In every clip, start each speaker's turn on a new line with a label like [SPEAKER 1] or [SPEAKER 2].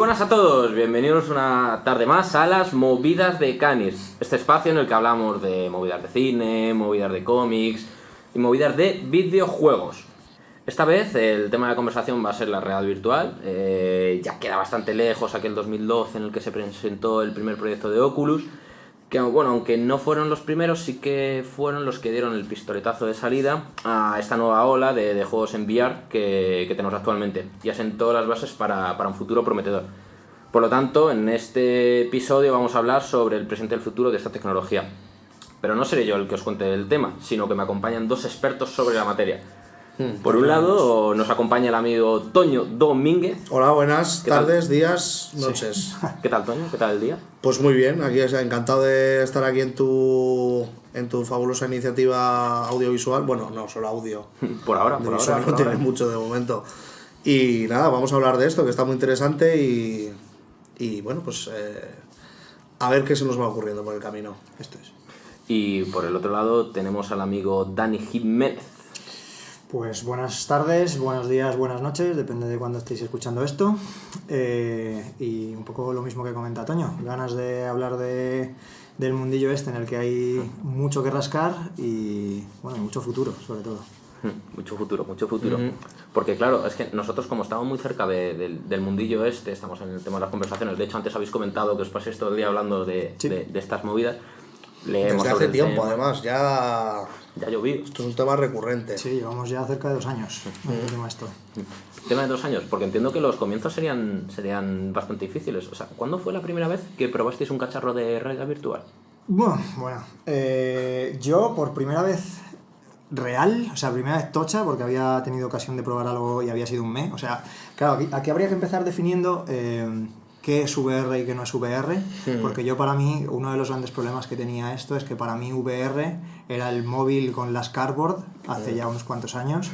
[SPEAKER 1] buenas a todos, bienvenidos una tarde más a las Movidas de Canis, este espacio en el que hablamos de movidas de cine, movidas de cómics y movidas de videojuegos. Esta vez el tema de la conversación va a ser la realidad virtual, ya queda bastante lejos aquel 2012 en el que se presentó el primer proyecto de Oculus, que bueno, aunque no fueron los primeros, sí que fueron los que dieron el pistoletazo de salida a esta nueva ola de juegos en VR que tenemos actualmente, y asentó las bases para un futuro prometedor. Por lo tanto, en este episodio vamos a hablar sobre el presente y el futuro de esta tecnología. Pero no seré yo el que os cuente el tema, sino que me acompañan dos expertos sobre la materia. Por un lado nos acompaña el amigo Toño Domínguez.
[SPEAKER 2] Hola, buenas tardes, días, noches.
[SPEAKER 1] Sí. ¿Qué tal, Toño? ¿Qué tal el día?
[SPEAKER 2] Pues muy bien, aquí encantado de estar aquí en tu fabulosa iniciativa audiovisual. Bueno, no, solo audio.
[SPEAKER 1] Por ahora.
[SPEAKER 2] No tiene mucho de momento. Y nada, vamos a hablar de esto, que está muy interesante y bueno, pues a ver qué se nos va ocurriendo por el camino. Esto es.
[SPEAKER 1] Y por el otro lado tenemos al amigo Dani Jiménez.
[SPEAKER 3] Pues buenas tardes, buenos días, buenas noches, depende de cuándo estéis escuchando esto. Y un poco lo mismo que comenta Toño, ganas de hablar del mundillo este en el que hay mucho que rascar y bueno, mucho futuro sobre todo.
[SPEAKER 1] Mucho futuro. Porque claro, es que nosotros como estamos muy cerca del mundillo este, estamos en el tema de las conversaciones, de hecho antes habéis comentado que os paséis todo el día hablando de estas movidas.
[SPEAKER 2] Desde hace tiempo, además, ya
[SPEAKER 1] llovido.
[SPEAKER 2] Esto es un tema recurrente.
[SPEAKER 3] Sí, llevamos ya cerca de 2 años el tema esto.
[SPEAKER 1] Tema de 2 años, porque entiendo que los comienzos serían bastante difíciles. O sea, ¿cuándo fue la primera vez que probasteis un cacharro de realidad virtual?
[SPEAKER 3] Bueno, yo por primera vez real, o sea, primera vez tocha, porque había tenido ocasión de probar algo y había sido un mes. O sea, claro, aquí habría que empezar definiendo qué es VR y qué no es VR, porque yo para mí, uno de los grandes problemas que tenía esto es que para mí VR era el móvil con las cardboard hace ya unos cuantos años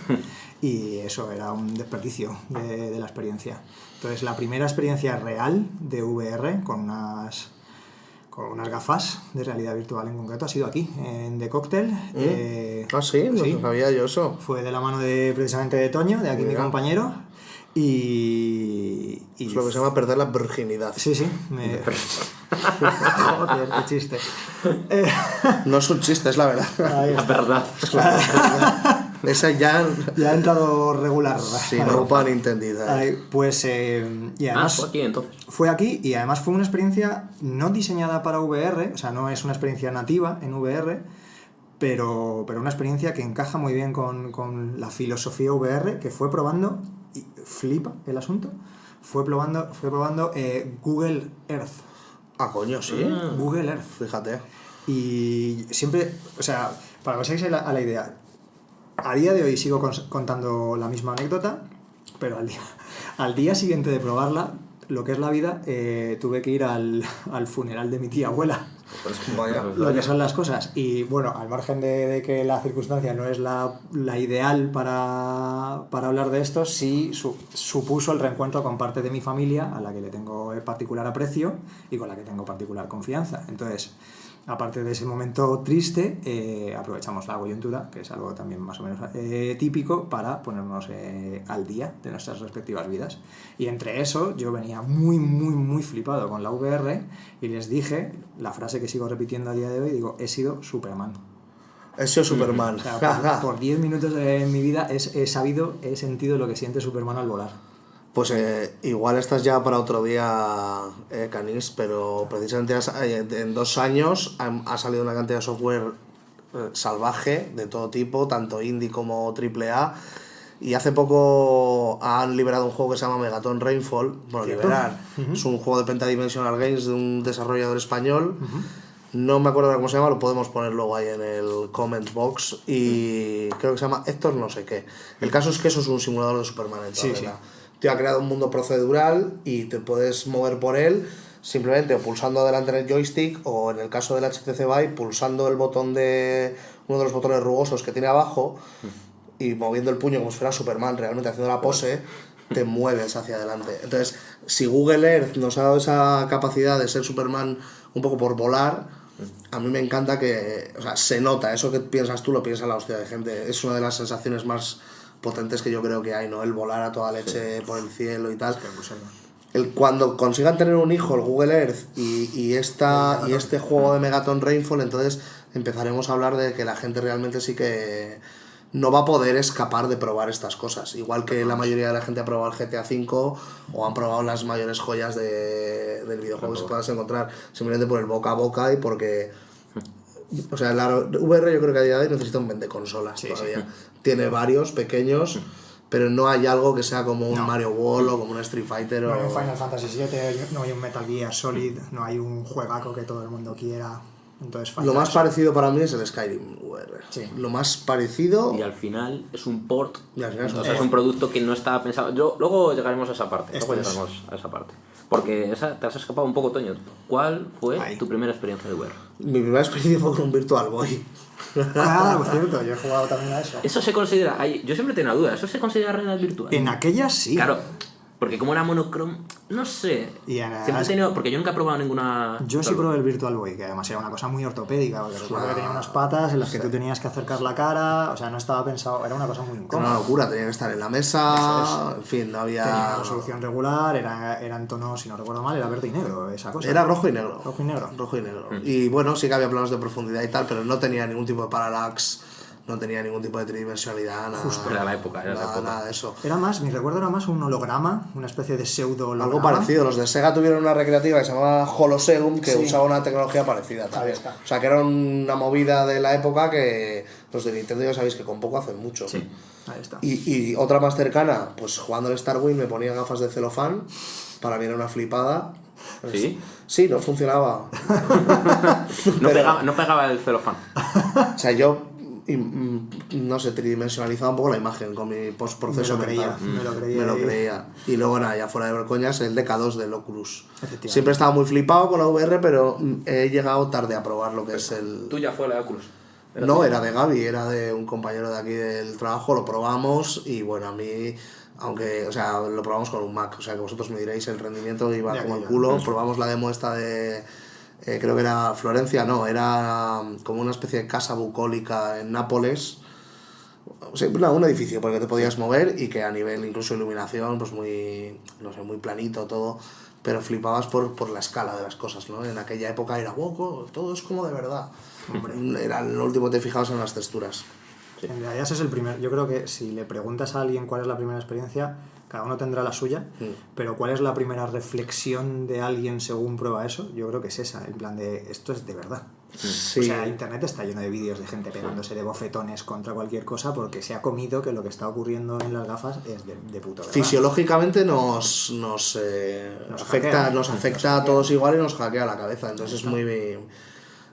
[SPEAKER 3] y eso era un desperdicio de la experiencia. Entonces la primera experiencia real de VR con unas gafas de realidad virtual en concreto ha sido aquí, en The Cocktail.
[SPEAKER 2] Sí, no
[SPEAKER 3] sí,
[SPEAKER 2] sabía yo eso.
[SPEAKER 3] Fue de la mano precisamente de Toño, de aquí mi compañero. Y
[SPEAKER 2] es lo que se llama perder la virginidad.
[SPEAKER 3] Sí. Joder, qué chiste.
[SPEAKER 2] No es un chiste, es la verdad.
[SPEAKER 1] La verdad.
[SPEAKER 2] Esa ya
[SPEAKER 3] ha entrado regular.
[SPEAKER 2] Sí, no pan entendida.
[SPEAKER 3] Pues y además
[SPEAKER 1] fue aquí entonces.
[SPEAKER 3] Fue aquí y además fue una experiencia no diseñada para VR, o sea, no es una experiencia nativa en VR, pero una experiencia que encaja muy bien con la filosofía VR, que fue probando, y flipa el asunto, fue probando Google Earth.
[SPEAKER 2] Ah, coño, sí.
[SPEAKER 3] Google Earth.
[SPEAKER 2] Fíjate.
[SPEAKER 3] Y siempre, o sea, para que os hagáis a la idea, a día de hoy sigo contando la misma anécdota, pero al día siguiente de probarla, lo que es la vida, tuve que ir al funeral de mi tía abuela.
[SPEAKER 2] Vaya.
[SPEAKER 3] Lo que son las cosas. Y bueno, al margen de que la circunstancia no es la ideal para hablar de esto, sí supuso el reencuentro con parte de mi familia a la que le tengo particular aprecio y con la que tengo particular confianza. Entonces, aparte de ese momento triste, aprovechamos la coyuntura, que es algo también más o menos típico, para ponernos al día de nuestras respectivas vidas. Y entre eso, yo venía muy, muy, muy flipado con la VR y les dije, la frase que sigo repitiendo a día de hoy, digo, he sido Superman.
[SPEAKER 2] He sido Superman.
[SPEAKER 3] O sea, por 10 minutos de mi vida he sentido lo que siente Superman al volar.
[SPEAKER 2] Pues igual estás ya para otro día, Canis, pero precisamente en 2 años ha salido una cantidad de software salvaje de todo tipo, tanto indie como AAA, y hace poco han liberado un juego que se llama Megaton Rainfall. Bueno, liberar. Es un juego de Pentadimensional Games de un desarrollador español. No me acuerdo de cómo se llama, lo podemos poner luego ahí en el comment box. Y creo que se llama Héctor no sé qué. El caso es que eso es un simulador de Superman en toda regla. Te ha creado un mundo procedural y te puedes mover por él simplemente o pulsando adelante en el joystick, o en el caso del HTC Vive pulsando el botón de uno de los botones rugosos que tiene abajo y moviendo el puño como si fuera Superman, realmente haciendo la pose, te mueves hacia adelante. Entonces, si Google Earth nos ha dado esa capacidad de ser Superman un poco por volar, a mí me encanta que, o sea, se nota, eso que piensas tú lo piensa la hostia de gente, es una de las sensaciones más potentes que yo creo que hay, ¿no? El volar a toda leche por el cielo y tal. cuando consigan tener un hijo, el Google Earth y este juego de Megaton Rainfall, entonces empezaremos a hablar de que la gente realmente sí que no va a poder escapar de probar estas cosas. Igual que la mayoría de la gente ha probado el GTA V o han probado las mayores joyas del videojuego que se puedas encontrar, simplemente por el boca a boca y porque... O sea, la VR yo creo que a día de hoy necesita un vendeconsolas todavía. Sí. Tiene varios pequeños, pero no hay algo que sea como un Mario World o como un Street Fighter.
[SPEAKER 3] No hay un Final Fantasy VII, no hay un Metal Gear Solid, no hay un juegaco que todo el mundo quiera. Entonces,
[SPEAKER 2] lo más parecido para mí es el Skyrim VR.
[SPEAKER 3] Sí.
[SPEAKER 2] Lo más parecido...
[SPEAKER 1] Y al final es un port,
[SPEAKER 2] o
[SPEAKER 1] sea, es un producto que no estaba pensado... Luego llegaremos a esa parte, porque te has escapado un poco, Toño. ¿Cuál fue tu primera experiencia de VR?
[SPEAKER 2] Mi primera experiencia fue con un Virtual Boy.
[SPEAKER 3] Ah, por cierto, yo he jugado también a eso.
[SPEAKER 1] Eso se considera... Yo siempre tengo una duda, ¿eso se considera realidad virtual?
[SPEAKER 3] En aquellas sí.
[SPEAKER 1] Claro. Porque como era monocrom, no sé. Siempre he tenido, porque yo nunca he probado ninguna...
[SPEAKER 3] Yo sí probé el Virtual Boy, que además era una cosa muy ortopédica, porque recuerdo que tenía unas patas en las que tú tenías que acercar la cara, o sea, no estaba pensado, era una cosa muy incómoda.
[SPEAKER 2] Era una locura, tenía que estar en la mesa, en fin, no había...
[SPEAKER 3] Tenía una resolución regular, era en tono, si no recuerdo mal, era verde y negro, esa cosa.
[SPEAKER 2] Era rojo y negro.
[SPEAKER 3] Rojo y negro.
[SPEAKER 2] Rojo y negro. Y bueno, sí que había planos de profundidad y tal, pero no tenía ningún tipo de parallax. No tenía ningún tipo de tridimensionalidad, nada.
[SPEAKER 1] Justo era la época,
[SPEAKER 2] nada de eso.
[SPEAKER 3] Mi recuerdo era más un holograma, una especie de pseudo holograma.
[SPEAKER 2] Algo parecido, los de Sega tuvieron una recreativa que se llamaba Holoseum, que usaba una tecnología parecida también. O sea, que era una movida de la época que los de Nintendo ya sabéis que con poco hacen mucho.
[SPEAKER 3] Sí, ahí está.
[SPEAKER 2] Y otra más cercana, pues jugando al Star Wing me ponía gafas de celofán, para mí era una flipada.
[SPEAKER 1] ¿Sí?
[SPEAKER 2] Sí, no funcionaba.
[SPEAKER 1] No pegaba el celofán.
[SPEAKER 2] O sea, yo... no sé, tridimensionalizaba un poco la imagen con mi postproceso mental.
[SPEAKER 3] Me lo
[SPEAKER 2] creía. Y luego nada, ya fuera de coñas, el DK2 del Oculus. Siempre estaba muy flipado con la VR, pero he llegado tarde a probar lo que es el...
[SPEAKER 1] ¿Tuya fue la de Oculus?
[SPEAKER 2] No, era de Gaby, era de un compañero de aquí del trabajo, lo probamos y bueno, a mí... Aunque, o sea, lo probamos con un Mac, o sea, que vosotros me diréis, el rendimiento iba como el culo. Probamos la demo esta de... creo que era Florencia, no, era como una especie de casa bucólica en Nápoles. O sea, un edificio porque te podías mover y que a nivel incluso iluminación, pues muy, no sé, muy planito todo, pero flipabas por la escala de las cosas, ¿no? En aquella época era, wow, todo es como de verdad. Era lo último que te fijabas en las texturas.
[SPEAKER 3] Sí. En realidad ese es el primer. Yo creo que si le preguntas a alguien cuál es la primera experiencia, cada uno tendrá la suya, pero cuál es la primera reflexión de alguien según prueba eso, yo creo que es esa, en plan de esto es de verdad.
[SPEAKER 2] Sí.
[SPEAKER 3] O sea, internet está lleno de vídeos de gente pegándose de bofetones contra cualquier cosa porque se ha comido que lo que está ocurriendo en las gafas es de puto verdad.
[SPEAKER 2] Fisiológicamente nos afecta a todos igual y nos hackea la cabeza, entonces es muy...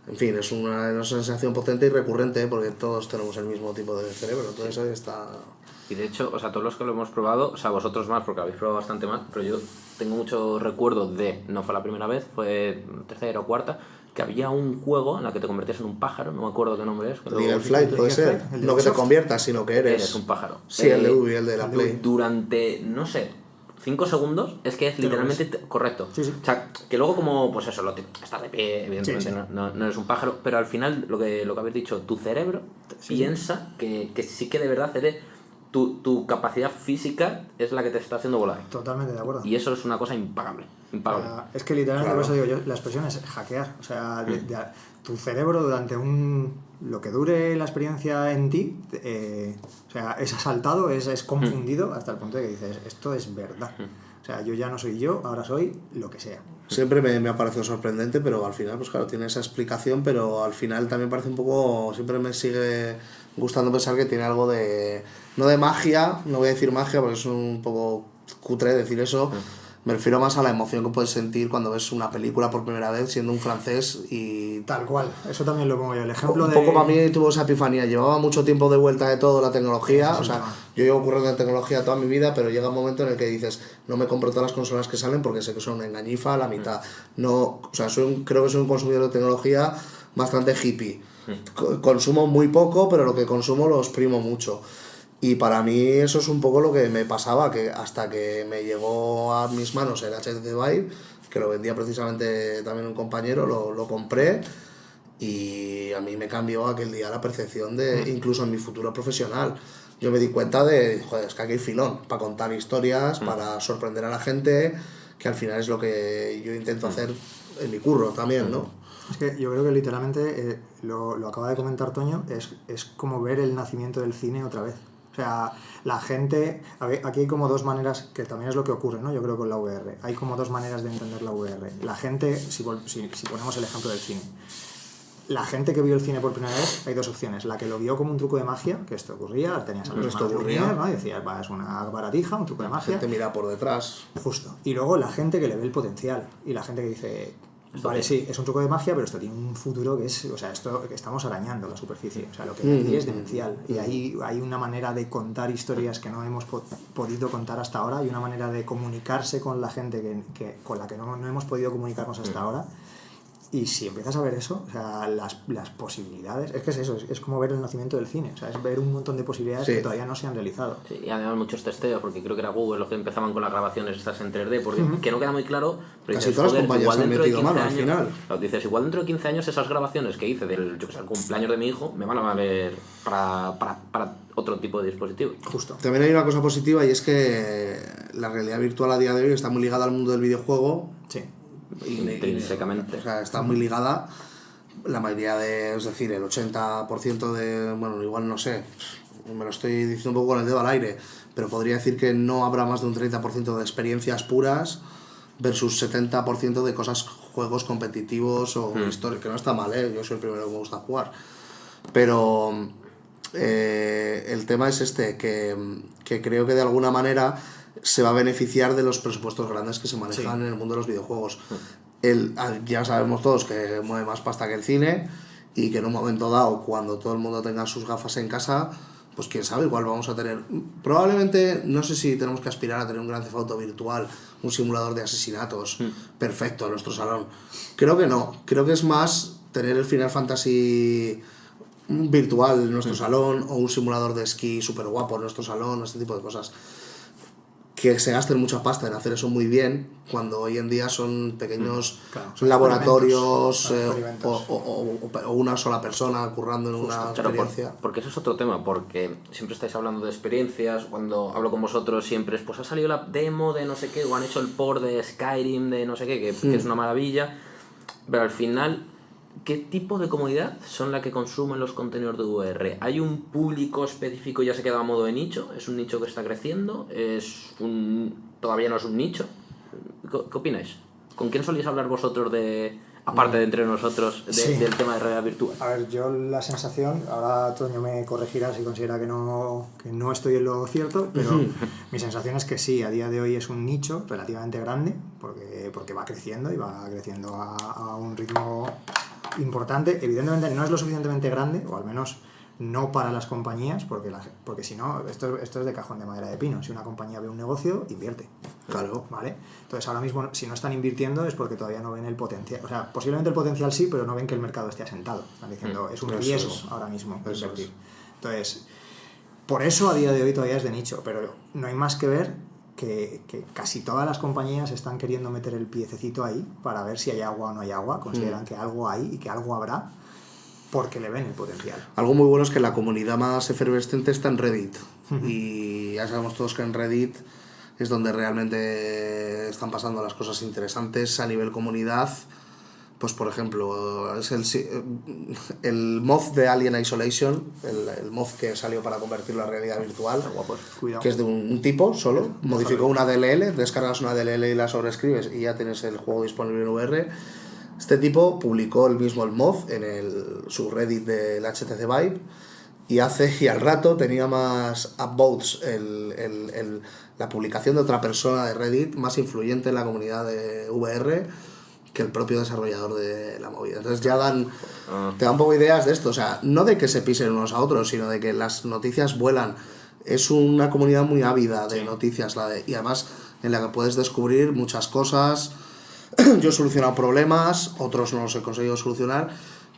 [SPEAKER 2] En fin, es una sensación potente y recurrente porque todos tenemos el mismo tipo de cerebro, entonces ahí está...
[SPEAKER 1] Y de hecho, o sea, todos los que lo hemos probado, o sea, vosotros más porque habéis probado bastante más, pero yo tengo mucho recuerdo de, no fue la primera vez, fue tercera o cuarta, que había un juego en el que te convertías en un pájaro, no me acuerdo qué nombre es.
[SPEAKER 2] Legal Flight puede ser, no que te conviertas, sino que eres
[SPEAKER 1] un pájaro.
[SPEAKER 2] Sí, el de Ubi, el de la Play.
[SPEAKER 1] Durante, no sé, 5 segundos, es que es literalmente correcto.
[SPEAKER 3] Sí, sí.
[SPEAKER 1] O sea, que luego como, pues eso, estás de pie, evidentemente sí. No eres un pájaro, pero al final, lo que habéis dicho, tu cerebro piensa que sí que de verdad tu capacidad física es la que te está haciendo volar.
[SPEAKER 3] Totalmente de acuerdo.
[SPEAKER 1] Y eso es una cosa impagable.
[SPEAKER 3] Es que literalmente, por eso digo yo, la expresión es hackear. O sea, tu cerebro durante lo que dure la experiencia en ti, o sea, es asaltado, es confundido hasta el punto de que dices, esto es verdad. O sea, yo ya no soy yo, ahora soy lo que sea.
[SPEAKER 2] Siempre me ha parecido sorprendente, pero al final, pues claro, tiene esa explicación, pero al final también parece un poco, siempre me sigue gustando pensar que tiene algo de, no de magia, no voy a decir magia porque es un poco cutre decir eso, me refiero más a la emoción que puedes sentir cuando ves una película por primera vez siendo un francés y...
[SPEAKER 3] Tal cual, eso también lo pongo yo, el ejemplo
[SPEAKER 2] un poco para mí tuvo esa epifanía, llevaba mucho tiempo de vuelta de todo la tecnología, o sea, yo llevo ocurriendo en tecnología toda mi vida, pero llega un momento en el que dices, no me compro todas las consolas que salen porque sé que son engañifa a la mitad, no, o sea, creo que soy un consumidor de tecnología bastante hippie, consumo muy poco, pero lo que consumo lo exprimo mucho. Y para mí eso es un poco lo que me pasaba, que hasta que me llegó a mis manos el HTC Vive, que lo vendía precisamente también un compañero, lo compré y a mí me cambió aquel día la percepción de, incluso en mi futuro profesional. Yo me di cuenta de, joder, es que aquí hay filón para contar historias, para sorprender a la gente, que al final es lo que yo intento hacer en mi curro también, ¿no?
[SPEAKER 3] Es que yo creo que literalmente, lo acaba de comentar Toño, es como ver el nacimiento del cine otra vez. O sea, la gente... Aquí hay como dos maneras, que también es lo que ocurre, ¿no? Yo creo con la VR. Hay como dos maneras de entender la VR. La gente, si ponemos el ejemplo del cine, la gente que vio el cine por primera vez, hay dos opciones. La que lo vio como un truco de magia, que esto ocurría, tenías a los hermanos Lumière, ¿no? Y decías, va, es una baratija, un truco de magia.
[SPEAKER 2] La gente mira por detrás.
[SPEAKER 3] Justo. Y luego la gente que le ve el potencial. Y la gente que dice, vale, sí, es un truco de magia, pero esto tiene un futuro que es... O sea, esto que estamos arañando la superficie. O sea, lo que hay aquí es demencial. Y ahí hay una manera de contar historias que no hemos podido contar hasta ahora, y una manera de comunicarse con la gente con la que no hemos podido comunicarnos hasta ahora. Y si empiezas a ver eso, o sea, las posibilidades, es que es eso, es como ver el nacimiento del cine, o sea, es ver un montón de posibilidades que todavía no se han realizado.
[SPEAKER 1] Sí, y además muchos testeos, porque creo que era Google los que empezaban con las grabaciones estas en 3D, porque que no queda muy claro, pero
[SPEAKER 2] Casi
[SPEAKER 1] dices,
[SPEAKER 2] todas las compañías
[SPEAKER 1] igual
[SPEAKER 2] han
[SPEAKER 1] dentro de
[SPEAKER 2] metido
[SPEAKER 1] 15
[SPEAKER 2] mano al
[SPEAKER 1] años,
[SPEAKER 2] final.
[SPEAKER 1] claro, dices, igual dentro de 15 años esas grabaciones que hice del cumpleaños de mi hijo me van a valer para otro tipo de dispositivo.
[SPEAKER 3] Justo.
[SPEAKER 2] También hay una cosa positiva, y es que la realidad virtual a día de hoy está muy ligada al mundo del videojuego.
[SPEAKER 3] Sí.
[SPEAKER 1] Intrínsecamente.
[SPEAKER 2] O sea, está muy ligada. La mayoría es decir, el 80% de, bueno, igual no sé, me lo estoy diciendo un poco con el dedo al aire, pero podría decir que no habrá más de un 30% de experiencias puras versus 70% de juegos competitivos o historias, que no está mal, yo soy el primero que me gusta jugar. Pero el tema es que creo que de alguna manera se va a beneficiar de los presupuestos grandes que se manejan en el mundo de los videojuegos. Ya sabemos todos que mueve más pasta que el cine, y que en un momento dado, cuando todo el mundo tenga sus gafas en casa, pues quién sabe, igual vamos a tener... Probablemente, no sé si tenemos que aspirar a tener un Grand Theft Auto virtual, un simulador de asesinatos perfecto en nuestro salón. Creo que no, creo que es más tener el Final Fantasy virtual en nuestro salón, o un simulador de esquí súper guapo en nuestro salón, este tipo de cosas. Que se gasten mucha pasta en hacer eso muy bien, cuando hoy en día son pequeños laboratorios o una sola persona currando en una experiencia.
[SPEAKER 1] Porque eso es otro tema, porque siempre estáis hablando de experiencias. Cuando hablo con vosotros siempre es, pues ha salido la demo de no sé qué, o han hecho el port de Skyrim de no sé qué, que es una maravilla, pero al final, ¿qué tipo de comunidad son la que consumen los contenidos de VR? ¿Hay un público específico y ya se queda a modo de nicho? ¿Es un nicho que está creciendo? ¿Todavía no es un nicho? ¿Qué opináis? ¿Con quién soléis hablar vosotros aparte de entre nosotros, del tema de realidad virtual?
[SPEAKER 3] A ver, yo la sensación, ahora Toño me corregirá si considera que no estoy en lo cierto, pero mi sensación es que sí, a día de hoy es un nicho relativamente grande, porque va creciendo, y va creciendo a un ritmo importante. Evidentemente no es lo suficientemente grande, o al menos no para las compañías, porque si no, esto es de cajón de madera de pino. Si una compañía ve un negocio, invierte.
[SPEAKER 2] Claro.
[SPEAKER 3] ¿Vale? Entonces ahora mismo, si no están invirtiendo, es porque todavía no ven el potencial. O sea, posiblemente el potencial sí, pero no ven que el mercado esté asentado. Están diciendo, es un riesgo ahora mismo invertir. Entonces, por eso a día de hoy todavía es de nicho, pero no hay más que ver que casi todas las compañías están queriendo meter el piececito ahí para ver si hay agua o no hay agua. Consideran que algo hay y que algo habrá, porque le ven el potencial.
[SPEAKER 2] Algo muy bueno es que la comunidad más efervescente está en Reddit. Y ya sabemos todos que en Reddit es donde realmente están pasando las cosas interesantes a nivel comunidad. Pues por ejemplo, es el mod de Alien Isolation, el mod que salió para convertirlo a realidad virtual, que es de un tipo solo, modificó una DLL, descargas una DLL y la sobreescribes y ya tienes el juego disponible en VR. Este tipo publicó el mod en el subreddit del HTC Vive, y al rato tenía más upvotes la publicación de otra persona de Reddit más influyente en la comunidad de VR que el propio desarrollador de la movida. Entonces ya te dan un poco ideas de esto, o sea, no de que se pisen unos a otros, sino de que las noticias vuelan. Es una comunidad muy ávida de noticias, y además en la que puedes descubrir muchas cosas. Yo he solucionado problemas, otros no los he conseguido solucionar,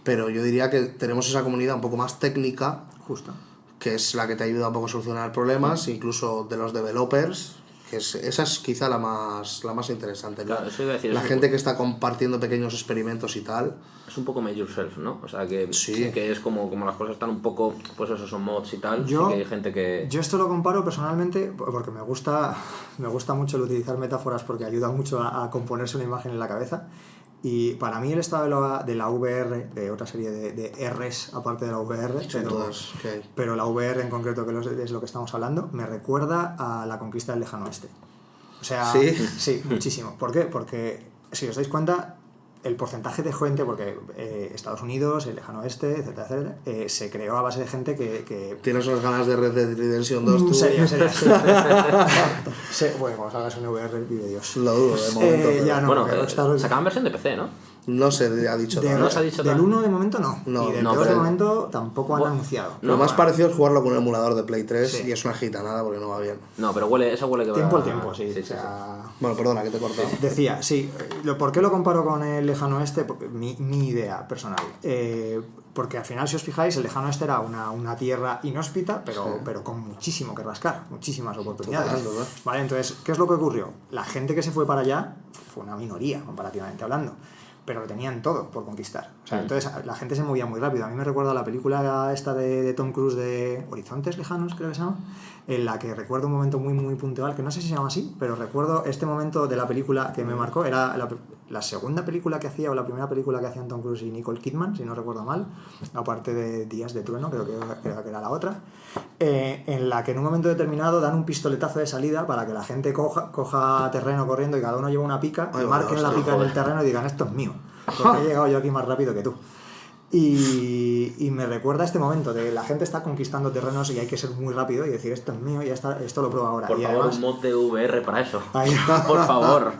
[SPEAKER 2] pero yo diría que tenemos esa comunidad un poco más técnica,
[SPEAKER 3] Justo.
[SPEAKER 2] que es la que te ayuda un poco a solucionar problemas, incluso de los developers, esa es quizá la más interesante, ¿no?
[SPEAKER 1] Claro, eso iba a decir,
[SPEAKER 2] La gente que está compartiendo pequeños experimentos y tal.
[SPEAKER 1] es un poco made yourself, ¿no? O sea, que,
[SPEAKER 2] Sí.
[SPEAKER 1] que es como las cosas están un poco, pues eso, son mods y tal,
[SPEAKER 3] Yo-
[SPEAKER 1] sí que hay gente que...
[SPEAKER 3] Yo esto lo comparo personalmente porque me gusta mucho el utilizar metáforas porque ayuda mucho a componerse una imagen en la cabeza. Y para mí el estado de la VR, de otra serie de Rs aparte de la VR,
[SPEAKER 2] Son todas, ok.
[SPEAKER 3] pero la VR en concreto, que es lo que estamos hablando, me recuerda a la conquista del lejano oeste. O sea,
[SPEAKER 2] ¿Sí?
[SPEAKER 3] sí, muchísimo. ¿Por qué? Porque si os dais cuenta, el porcentaje de gente, porque Estados Unidos, el lejano oeste, etcétera, etcétera, se creó a base de gente que
[SPEAKER 2] ¿Tienes unas ganas de Red Dead Redemption 2 tú?
[SPEAKER 3] sería, sí. Sí, bueno, cuando salgas un VR, vive Dios.
[SPEAKER 2] Lo dudo, de momento. Pero
[SPEAKER 3] ya no,
[SPEAKER 1] bueno,
[SPEAKER 3] porque Rockstar-
[SPEAKER 1] sacaban versión de PC, ¿no?
[SPEAKER 2] no se ha dicho
[SPEAKER 3] de-
[SPEAKER 2] nada.
[SPEAKER 1] no se ha dicho
[SPEAKER 3] del
[SPEAKER 1] nada.
[SPEAKER 3] 1 de momento no.
[SPEAKER 2] No,
[SPEAKER 3] y del
[SPEAKER 1] no,
[SPEAKER 3] 2 de
[SPEAKER 1] pero-
[SPEAKER 3] momento tampoco han
[SPEAKER 1] Bueno,
[SPEAKER 3] anunciado.
[SPEAKER 2] Lo
[SPEAKER 1] No,
[SPEAKER 2] más
[SPEAKER 1] vale.
[SPEAKER 2] parecido es jugarlo con un emulador de Play 3
[SPEAKER 3] Sí.
[SPEAKER 2] y es una gitanada porque no va bien.
[SPEAKER 1] No, pero eso huele que va...
[SPEAKER 3] Tiempo al tiempo, sí.
[SPEAKER 1] Sí,
[SPEAKER 3] o sea,
[SPEAKER 2] Bueno, perdona, que te he cortado.
[SPEAKER 3] Decía, sí, ¿por qué lo comparo con el lejano oeste? Porque mi idea personal. Porque al final, si os fijáis, el lejano oeste era una tierra inhóspita, pero con muchísimo que rascar, muchísimas oportunidades.
[SPEAKER 2] Total.
[SPEAKER 3] Vale, entonces, ¿qué es lo que ocurrió? La gente que se fue para allá fue una minoría, comparativamente hablando, pero lo tenían todo por conquistar. O sea, entonces la gente se movía muy rápido. A mí me recuerda la película esta de Tom Cruise de Horizontes Lejanos, creo que se llama, en la que recuerdo un momento muy muy puntual, que no sé si se llama así, pero recuerdo este momento de la película que me marcó. Era la segunda película que hacía, o la primera película que hacían Tom Cruise y Nicole Kidman, si no recuerdo mal, aparte de Días de Trueno, creo que era la otra, en la que en un momento determinado dan un pistoletazo de salida para que la gente coja terreno corriendo y cada uno lleva una pica,
[SPEAKER 2] Ay,
[SPEAKER 3] y marquen
[SPEAKER 2] hostia,
[SPEAKER 3] la pica en el terreno y digan, esto es mío, porque he llegado yo aquí más rápido que tú. Y me recuerda este momento de la gente está conquistando terrenos y hay que ser muy rápido y decir, esto es mío y esto lo pruebo ahora.
[SPEAKER 1] Por
[SPEAKER 3] y
[SPEAKER 1] favor,
[SPEAKER 3] además,
[SPEAKER 1] un mod de VR para eso.
[SPEAKER 3] Ahí.
[SPEAKER 1] Por favor.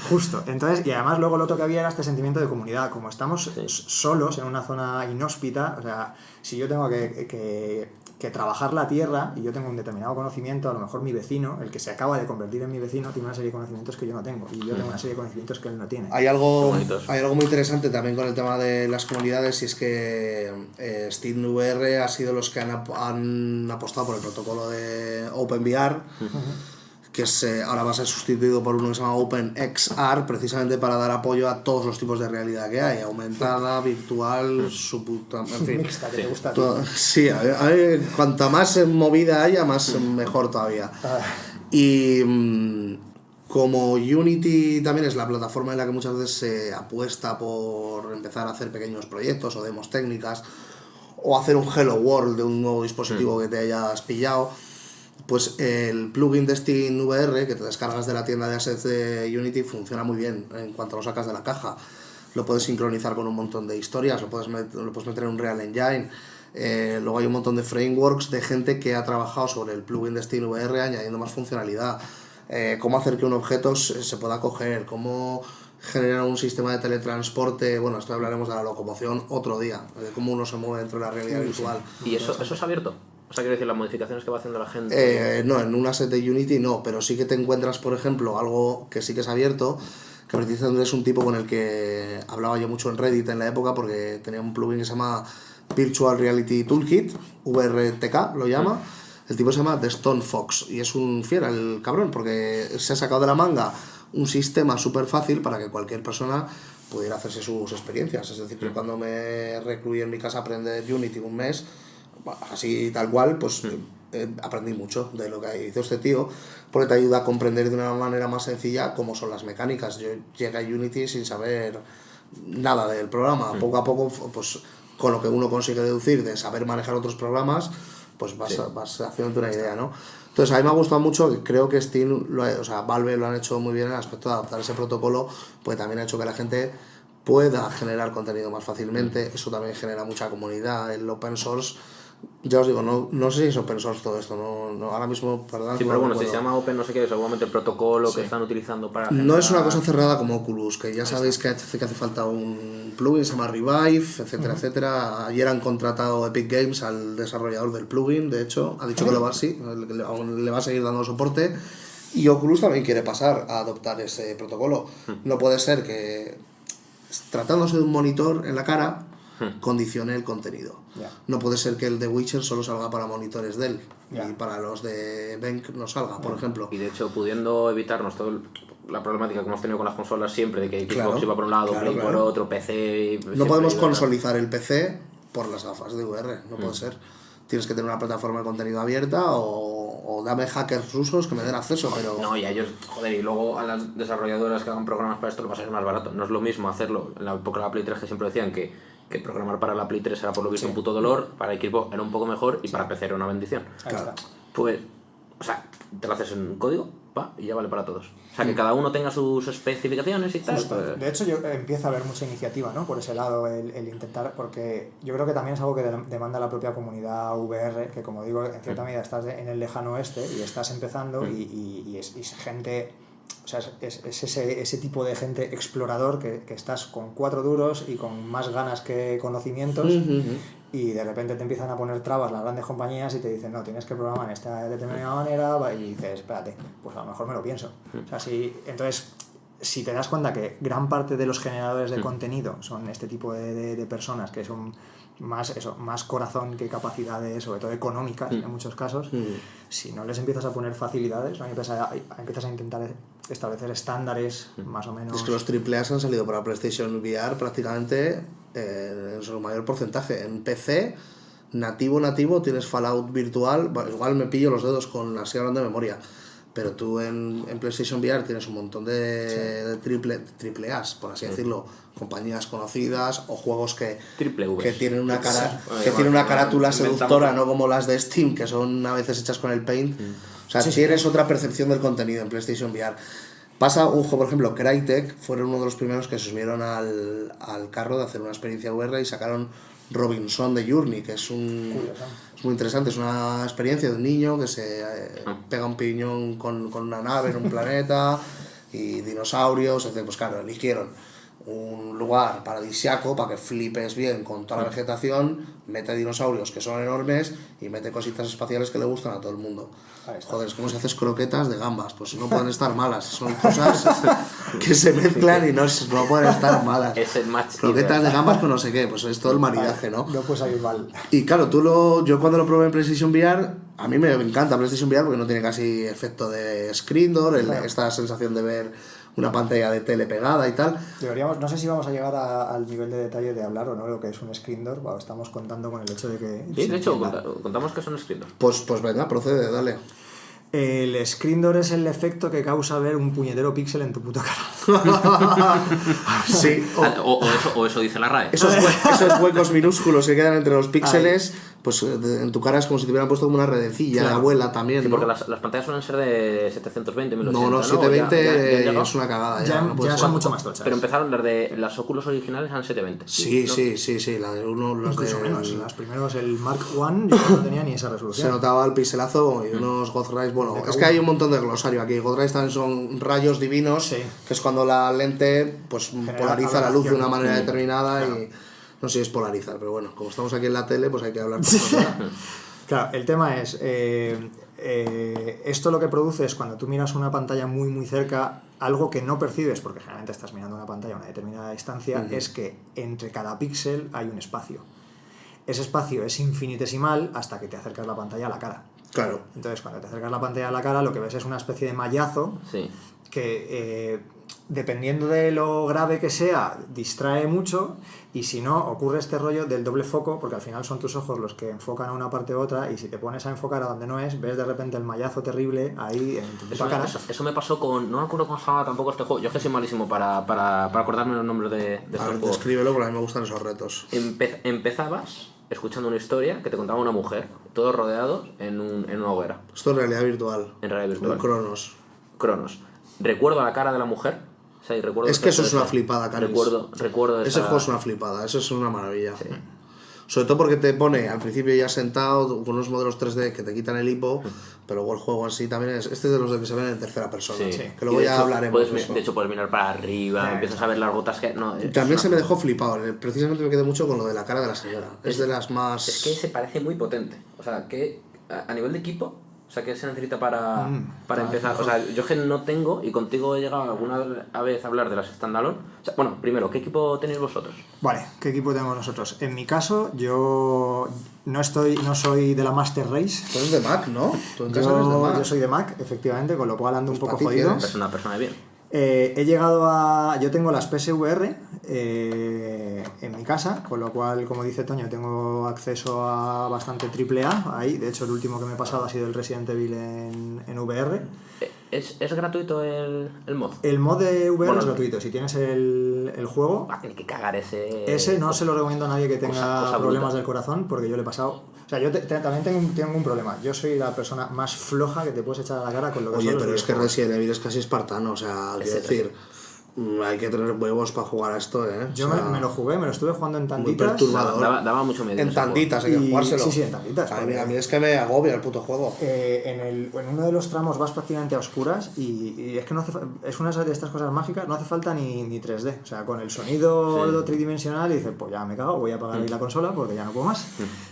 [SPEAKER 3] Justo. Entonces, y además luego lo otro que había era este sentimiento de comunidad. Como estamos solos en una zona inhóspita, o sea, si yo tengo que trabajar la tierra y yo tengo un determinado conocimiento, a lo mejor mi vecino, el que se acaba de convertir en mi vecino, tiene una serie de conocimientos que yo no tengo y yo tengo una serie de conocimientos que él no tiene.
[SPEAKER 2] Hay algo,
[SPEAKER 1] Qué bonito eso.
[SPEAKER 2] hay algo muy interesante también con el tema de las comunidades y es que SteamVR ha sido los que han apostado por el protocolo de OpenVR, que ahora va a ser sustituido por uno que se llama OpenXR, precisamente para dar apoyo a todos los tipos de realidad que hay, aumentada, virtual, en fin.
[SPEAKER 3] Mixta, que te gusta a ti.
[SPEAKER 2] Sí, cuanta más movida haya, más mejor todavía. Y como Unity también es la plataforma en la que muchas veces se apuesta por empezar a hacer pequeños proyectos o demos técnicas o hacer un Hello World de un nuevo dispositivo que te hayas pillado, pues el plugin de SteamVR que te descargas de la tienda de assets de Unity funciona muy bien en cuanto lo sacas de la caja. Lo puedes sincronizar con un montón de historias, lo puedes meter en un Real Engine. Luego hay un montón de frameworks de gente que ha trabajado sobre el plugin de SteamVR añadiendo más funcionalidad. Cómo hacer que un objeto se pueda coger, cómo generar un sistema de teletransporte. Bueno, esto hablaremos de la locomoción otro día, de cómo uno se mueve dentro de la realidad virtual.
[SPEAKER 1] ¿Y eso es abierto? O sea, quiero decir, las modificaciones que va haciendo la gente...
[SPEAKER 2] No, en un asset de Unity no, pero sí que te encuentras, por ejemplo, algo que sí que es abierto, que precisamente es un tipo con el que hablaba yo mucho en Reddit en la época, porque tenía un plugin que se llama Virtual Reality Toolkit, VRTK lo llama. El tipo se llama The Stone Fox y es un fiera el cabrón, porque se ha sacado de la manga un sistema súper fácil para que cualquier persona pudiera hacerse sus experiencias. Es decir, que cuando me recluí en mi casa a aprender Unity un mes, así tal cual, pues aprendí mucho de lo que hizo este tío, porque te ayuda a comprender de una manera más sencilla cómo son las mecánicas. Yo llegué a Unity sin saber nada del programa. Poco a poco, pues con lo que uno consigue deducir de saber manejar otros programas, pues vas haciéndote una idea, ¿no? Entonces a mí me ha gustado mucho, que creo que Valve lo han hecho muy bien en el aspecto de adaptar ese protocolo, pues también ha hecho que la gente pueda generar contenido más fácilmente. Eso también genera mucha comunidad. El open source, ya os digo, no sé si es open source todo esto, no ahora mismo, perdón.
[SPEAKER 1] Sí, pero bueno, si se llama Open no sé qué, seguramente el protocolo que están utilizando para...
[SPEAKER 2] No es una cosa cerrada como Oculus, que ya sabéis que hace falta un plugin, se llama Revive, etcétera, etcétera. Ayer han contratado Epic Games al desarrollador del plugin, de hecho, ha dicho que le va a seguir dando soporte. Y Oculus también quiere pasar a adoptar ese protocolo. No puede ser que, tratándose de un monitor en la cara, condicione el contenido. No puede ser que el de Witcher solo salga para monitores Dell y para los de Benk no salga, por ejemplo.
[SPEAKER 1] Y de hecho, pudiendo evitarnos toda la problemática que hemos tenido con las consolas siempre, de que Xbox iba por un lado, Play por otro, PC...
[SPEAKER 2] No podemos consolidar el PC por las gafas de VR, no puede ser. Tienes que tener una plataforma de contenido abierta o dame hackers rusos que me den acceso, pero...
[SPEAKER 1] No, y a ellos, joder, y luego a las desarrolladoras que hagan programas para esto lo va a ser más barato. No es lo mismo hacerlo en la época de la Play 3, que siempre decían que programar para la Play 3 era por lo visto un puto dolor, para Xbox era un poco mejor y para PC era una bendición.
[SPEAKER 3] Claro.
[SPEAKER 1] Pues, o sea, te lo haces en código, y ya vale para todos. O sea, que cada uno tenga sus especificaciones y tal. Pues...
[SPEAKER 3] De hecho, yo empiezo a ver mucha iniciativa, ¿no? Por ese lado, el intentar, porque yo creo que también es algo que demanda la propia comunidad VR, que como digo, en cierta medida estás en el lejano oeste y estás empezando y es gente... O sea, es ese tipo de gente explorador que estás con 4 duros y con más ganas que conocimientos y de repente te empiezan a poner trabas las grandes compañías y te dicen, no, tienes que programar de esta determinada manera y dices, espérate, pues a lo mejor me lo pienso. O sea, entonces, si te das cuenta que gran parte de los generadores de contenido son este tipo de personas que son más corazón que capacidades, sobre todo económicas en muchos casos, si no les empiezas a poner facilidades, ¿no? empiezas a intentar establecer estándares más o menos...
[SPEAKER 2] Es que los AAA han salido para PlayStation VR prácticamente en su mayor porcentaje. En PC, nativo, tienes Fallout virtual, igual me pillo los dedos con así hablando de memoria, pero tú en PlayStation VR tienes un montón de triple A's, por así decirlo, compañías conocidas o juegos que tienen una carátula seductora, no como las de Steam, que son a veces hechas con el Paint. O sea, tienes otra percepción del contenido en PlayStation VR. Pasa un juego, por ejemplo, Crytek fueron uno de los primeros que se subieron al carro de hacer una experiencia VR y sacaron Robinson de Journey, que es muy interesante, es una experiencia de un niño que se pega un piñón con una nave en un planeta y dinosaurios, etc. Pues claro, eligieron un lugar paradisiaco para que flipes bien con toda la vegetación, mete dinosaurios que son enormes y mete cositas espaciales que le gustan a todo el mundo. Joder, es como si haces croquetas de gambas, pues no pueden estar malas, son cosas que se mezclan y no pueden estar malas.
[SPEAKER 1] Es el match
[SPEAKER 2] croquetas de gambas con no sé qué, pues es todo el maridaje, ¿no?
[SPEAKER 3] No puede salir mal.
[SPEAKER 2] Y claro, yo cuando lo probé en PlayStation VR, a mí me encanta PlayStation VR porque no tiene casi efecto de screen door, esta sensación de ver una pantalla de tele pegada y tal.
[SPEAKER 3] No sé si vamos a llegar al nivel de detalle de hablar o no de lo que es un screen door. Bueno, estamos contando con el hecho de que...
[SPEAKER 1] Sí, de hecho, contamos que es un screen door.
[SPEAKER 2] Pues venga, procede, dale.
[SPEAKER 3] El screen door es el efecto que causa ver un puñetero píxel en tu puta cara.
[SPEAKER 2] Sí.
[SPEAKER 1] O eso dice la RAE.
[SPEAKER 2] Esos huecos minúsculos que quedan entre los píxeles, pues en tu cara es como si te hubieran puesto como una redecilla de abuela también.
[SPEAKER 1] Sí,
[SPEAKER 2] ¿no?
[SPEAKER 1] porque las pantallas suelen ser de 720, 1080.
[SPEAKER 2] No, 720
[SPEAKER 1] ya
[SPEAKER 2] es una cagada.
[SPEAKER 3] Ya son mucho más tochas.
[SPEAKER 1] Pero empezaron las Oculus originales eran 720.
[SPEAKER 2] Sí,
[SPEAKER 1] ¿no?
[SPEAKER 2] sí. La de uno,
[SPEAKER 3] incluso menos. Las primeros, el Mark I, yo no tenía ni esa resolución.
[SPEAKER 2] Se notaba el pixelazo y unos God Rays. Bueno, es que hay un montón de glosario aquí. God Rays también son rayos divinos, que es cuando la lente pues polariza la luz de una manera determinada y no sé si es polarizar, pero bueno, como estamos aquí en la tele, pues hay que hablar con
[SPEAKER 3] Claro, el tema es, esto lo que produce es cuando tú miras una pantalla muy muy cerca, algo que no percibes, porque generalmente estás mirando una pantalla a una determinada distancia, es que entre cada píxel hay un espacio. Ese espacio es infinitesimal hasta que te acercas la pantalla a la cara.
[SPEAKER 2] Claro.
[SPEAKER 3] Entonces, cuando te acercas la pantalla a la cara, lo que ves es una especie de mallazo que, dependiendo de lo grave que sea, distrae mucho, y si no, ocurre este rollo del doble foco, porque al final son tus ojos los que enfocan a una parte u otra, y si te pones a enfocar a donde no es, ves de repente el mallazo terrible ahí en tu cara.
[SPEAKER 1] Eso me pasó con... No me acuerdo cómo se llama tampoco este juego. Yo es que soy malísimo para acordarme los nombres de estos juegos.
[SPEAKER 2] Descríbelo, porque a mí me gustan esos retos.
[SPEAKER 1] Empezabas escuchando una historia que te contaba una mujer, todos rodeados en una hoguera.
[SPEAKER 2] Esto es realidad virtual.
[SPEAKER 1] En realidad virtual.
[SPEAKER 2] Cronos.
[SPEAKER 1] Recuerdo la cara de la mujer. O sea, y recuerdo
[SPEAKER 2] es que eso es una flipada, Canis.
[SPEAKER 1] Recuerdo
[SPEAKER 2] ese juego es una flipada, eso es una maravilla. Sí. Sobre todo porque te pone al principio ya sentado con unos modelos 3D que te quitan el hipo, pero luego el juego así también es... Este es de los que se ven en tercera persona, que luego ya hablaremos de eso.
[SPEAKER 1] De hecho, puedes mirar para arriba, empiezas a ver las gotas que... No,
[SPEAKER 2] también se me dejó flipado, precisamente me quedé mucho con lo de la cara de la señora. Es de las más...
[SPEAKER 1] Es que se parece muy potente. O sea, que a nivel de equipo... O O sea, ¿qué se necesita para empezar? O sea, yo que no tengo, y contigo he llegado alguna vez a hablar de las standalone. O sea, bueno, primero, ¿qué equipo tenéis vosotros?
[SPEAKER 3] Vale, ¿qué equipo tenemos nosotros? En mi caso, yo no soy de la Master Race.
[SPEAKER 2] Tú eres de Mac, ¿no? Tú en casa eres de Mac.
[SPEAKER 3] Yo soy de Mac, efectivamente, con lo cual ando un
[SPEAKER 2] Pues
[SPEAKER 3] poco
[SPEAKER 2] para ti
[SPEAKER 3] jodido.
[SPEAKER 2] tienes.
[SPEAKER 1] Es una persona de bien.
[SPEAKER 3] He llegado a... Yo tengo las PSVR en mi casa, con lo cual, como dice Toño, tengo acceso a bastante AAA ahí. De hecho, el último que me he pasado ha sido el Resident Evil en VR.
[SPEAKER 1] ¿Es gratuito el mod?
[SPEAKER 3] El mod de VR
[SPEAKER 1] Bueno,
[SPEAKER 3] es gratuito. Si tienes el juego...
[SPEAKER 1] Va a tener que cagar ese...
[SPEAKER 3] Ese no se lo recomiendo a nadie que tenga
[SPEAKER 1] cosa
[SPEAKER 3] problemas
[SPEAKER 1] bruta.
[SPEAKER 3] del corazón, porque yo le he pasado... O sea, yo también tengo un problema. Yo soy la persona más floja que te puedes echar a la cara con lo que
[SPEAKER 2] Oye,
[SPEAKER 3] son los
[SPEAKER 2] pero es que
[SPEAKER 3] videojuegos.
[SPEAKER 2] Resident Evil es casi espartano, o sea, quiero decir, hay que tener huevos para jugar a esto, ¿eh?
[SPEAKER 3] Yo
[SPEAKER 2] O sea,
[SPEAKER 3] me lo jugué, me lo estuve jugando en
[SPEAKER 2] muy
[SPEAKER 3] tantitas.
[SPEAKER 2] perturbador.
[SPEAKER 1] Daba mucho miedo.
[SPEAKER 2] En
[SPEAKER 1] ese juego.
[SPEAKER 2] tantitas hay que
[SPEAKER 3] Y-
[SPEAKER 2] jugárselo.
[SPEAKER 3] sí, en tantitas,
[SPEAKER 2] A mí,
[SPEAKER 3] porque-
[SPEAKER 2] a mí es que me agobia el puto juego.
[SPEAKER 3] En uno de los tramos vas prácticamente a oscuras y es que no hace es una de estas cosas mágicas, no hace falta ni 3D. O sea, con el sonido tridimensional y dices, pues ya me cago, voy a apagar ahí la consola porque ya no puedo más.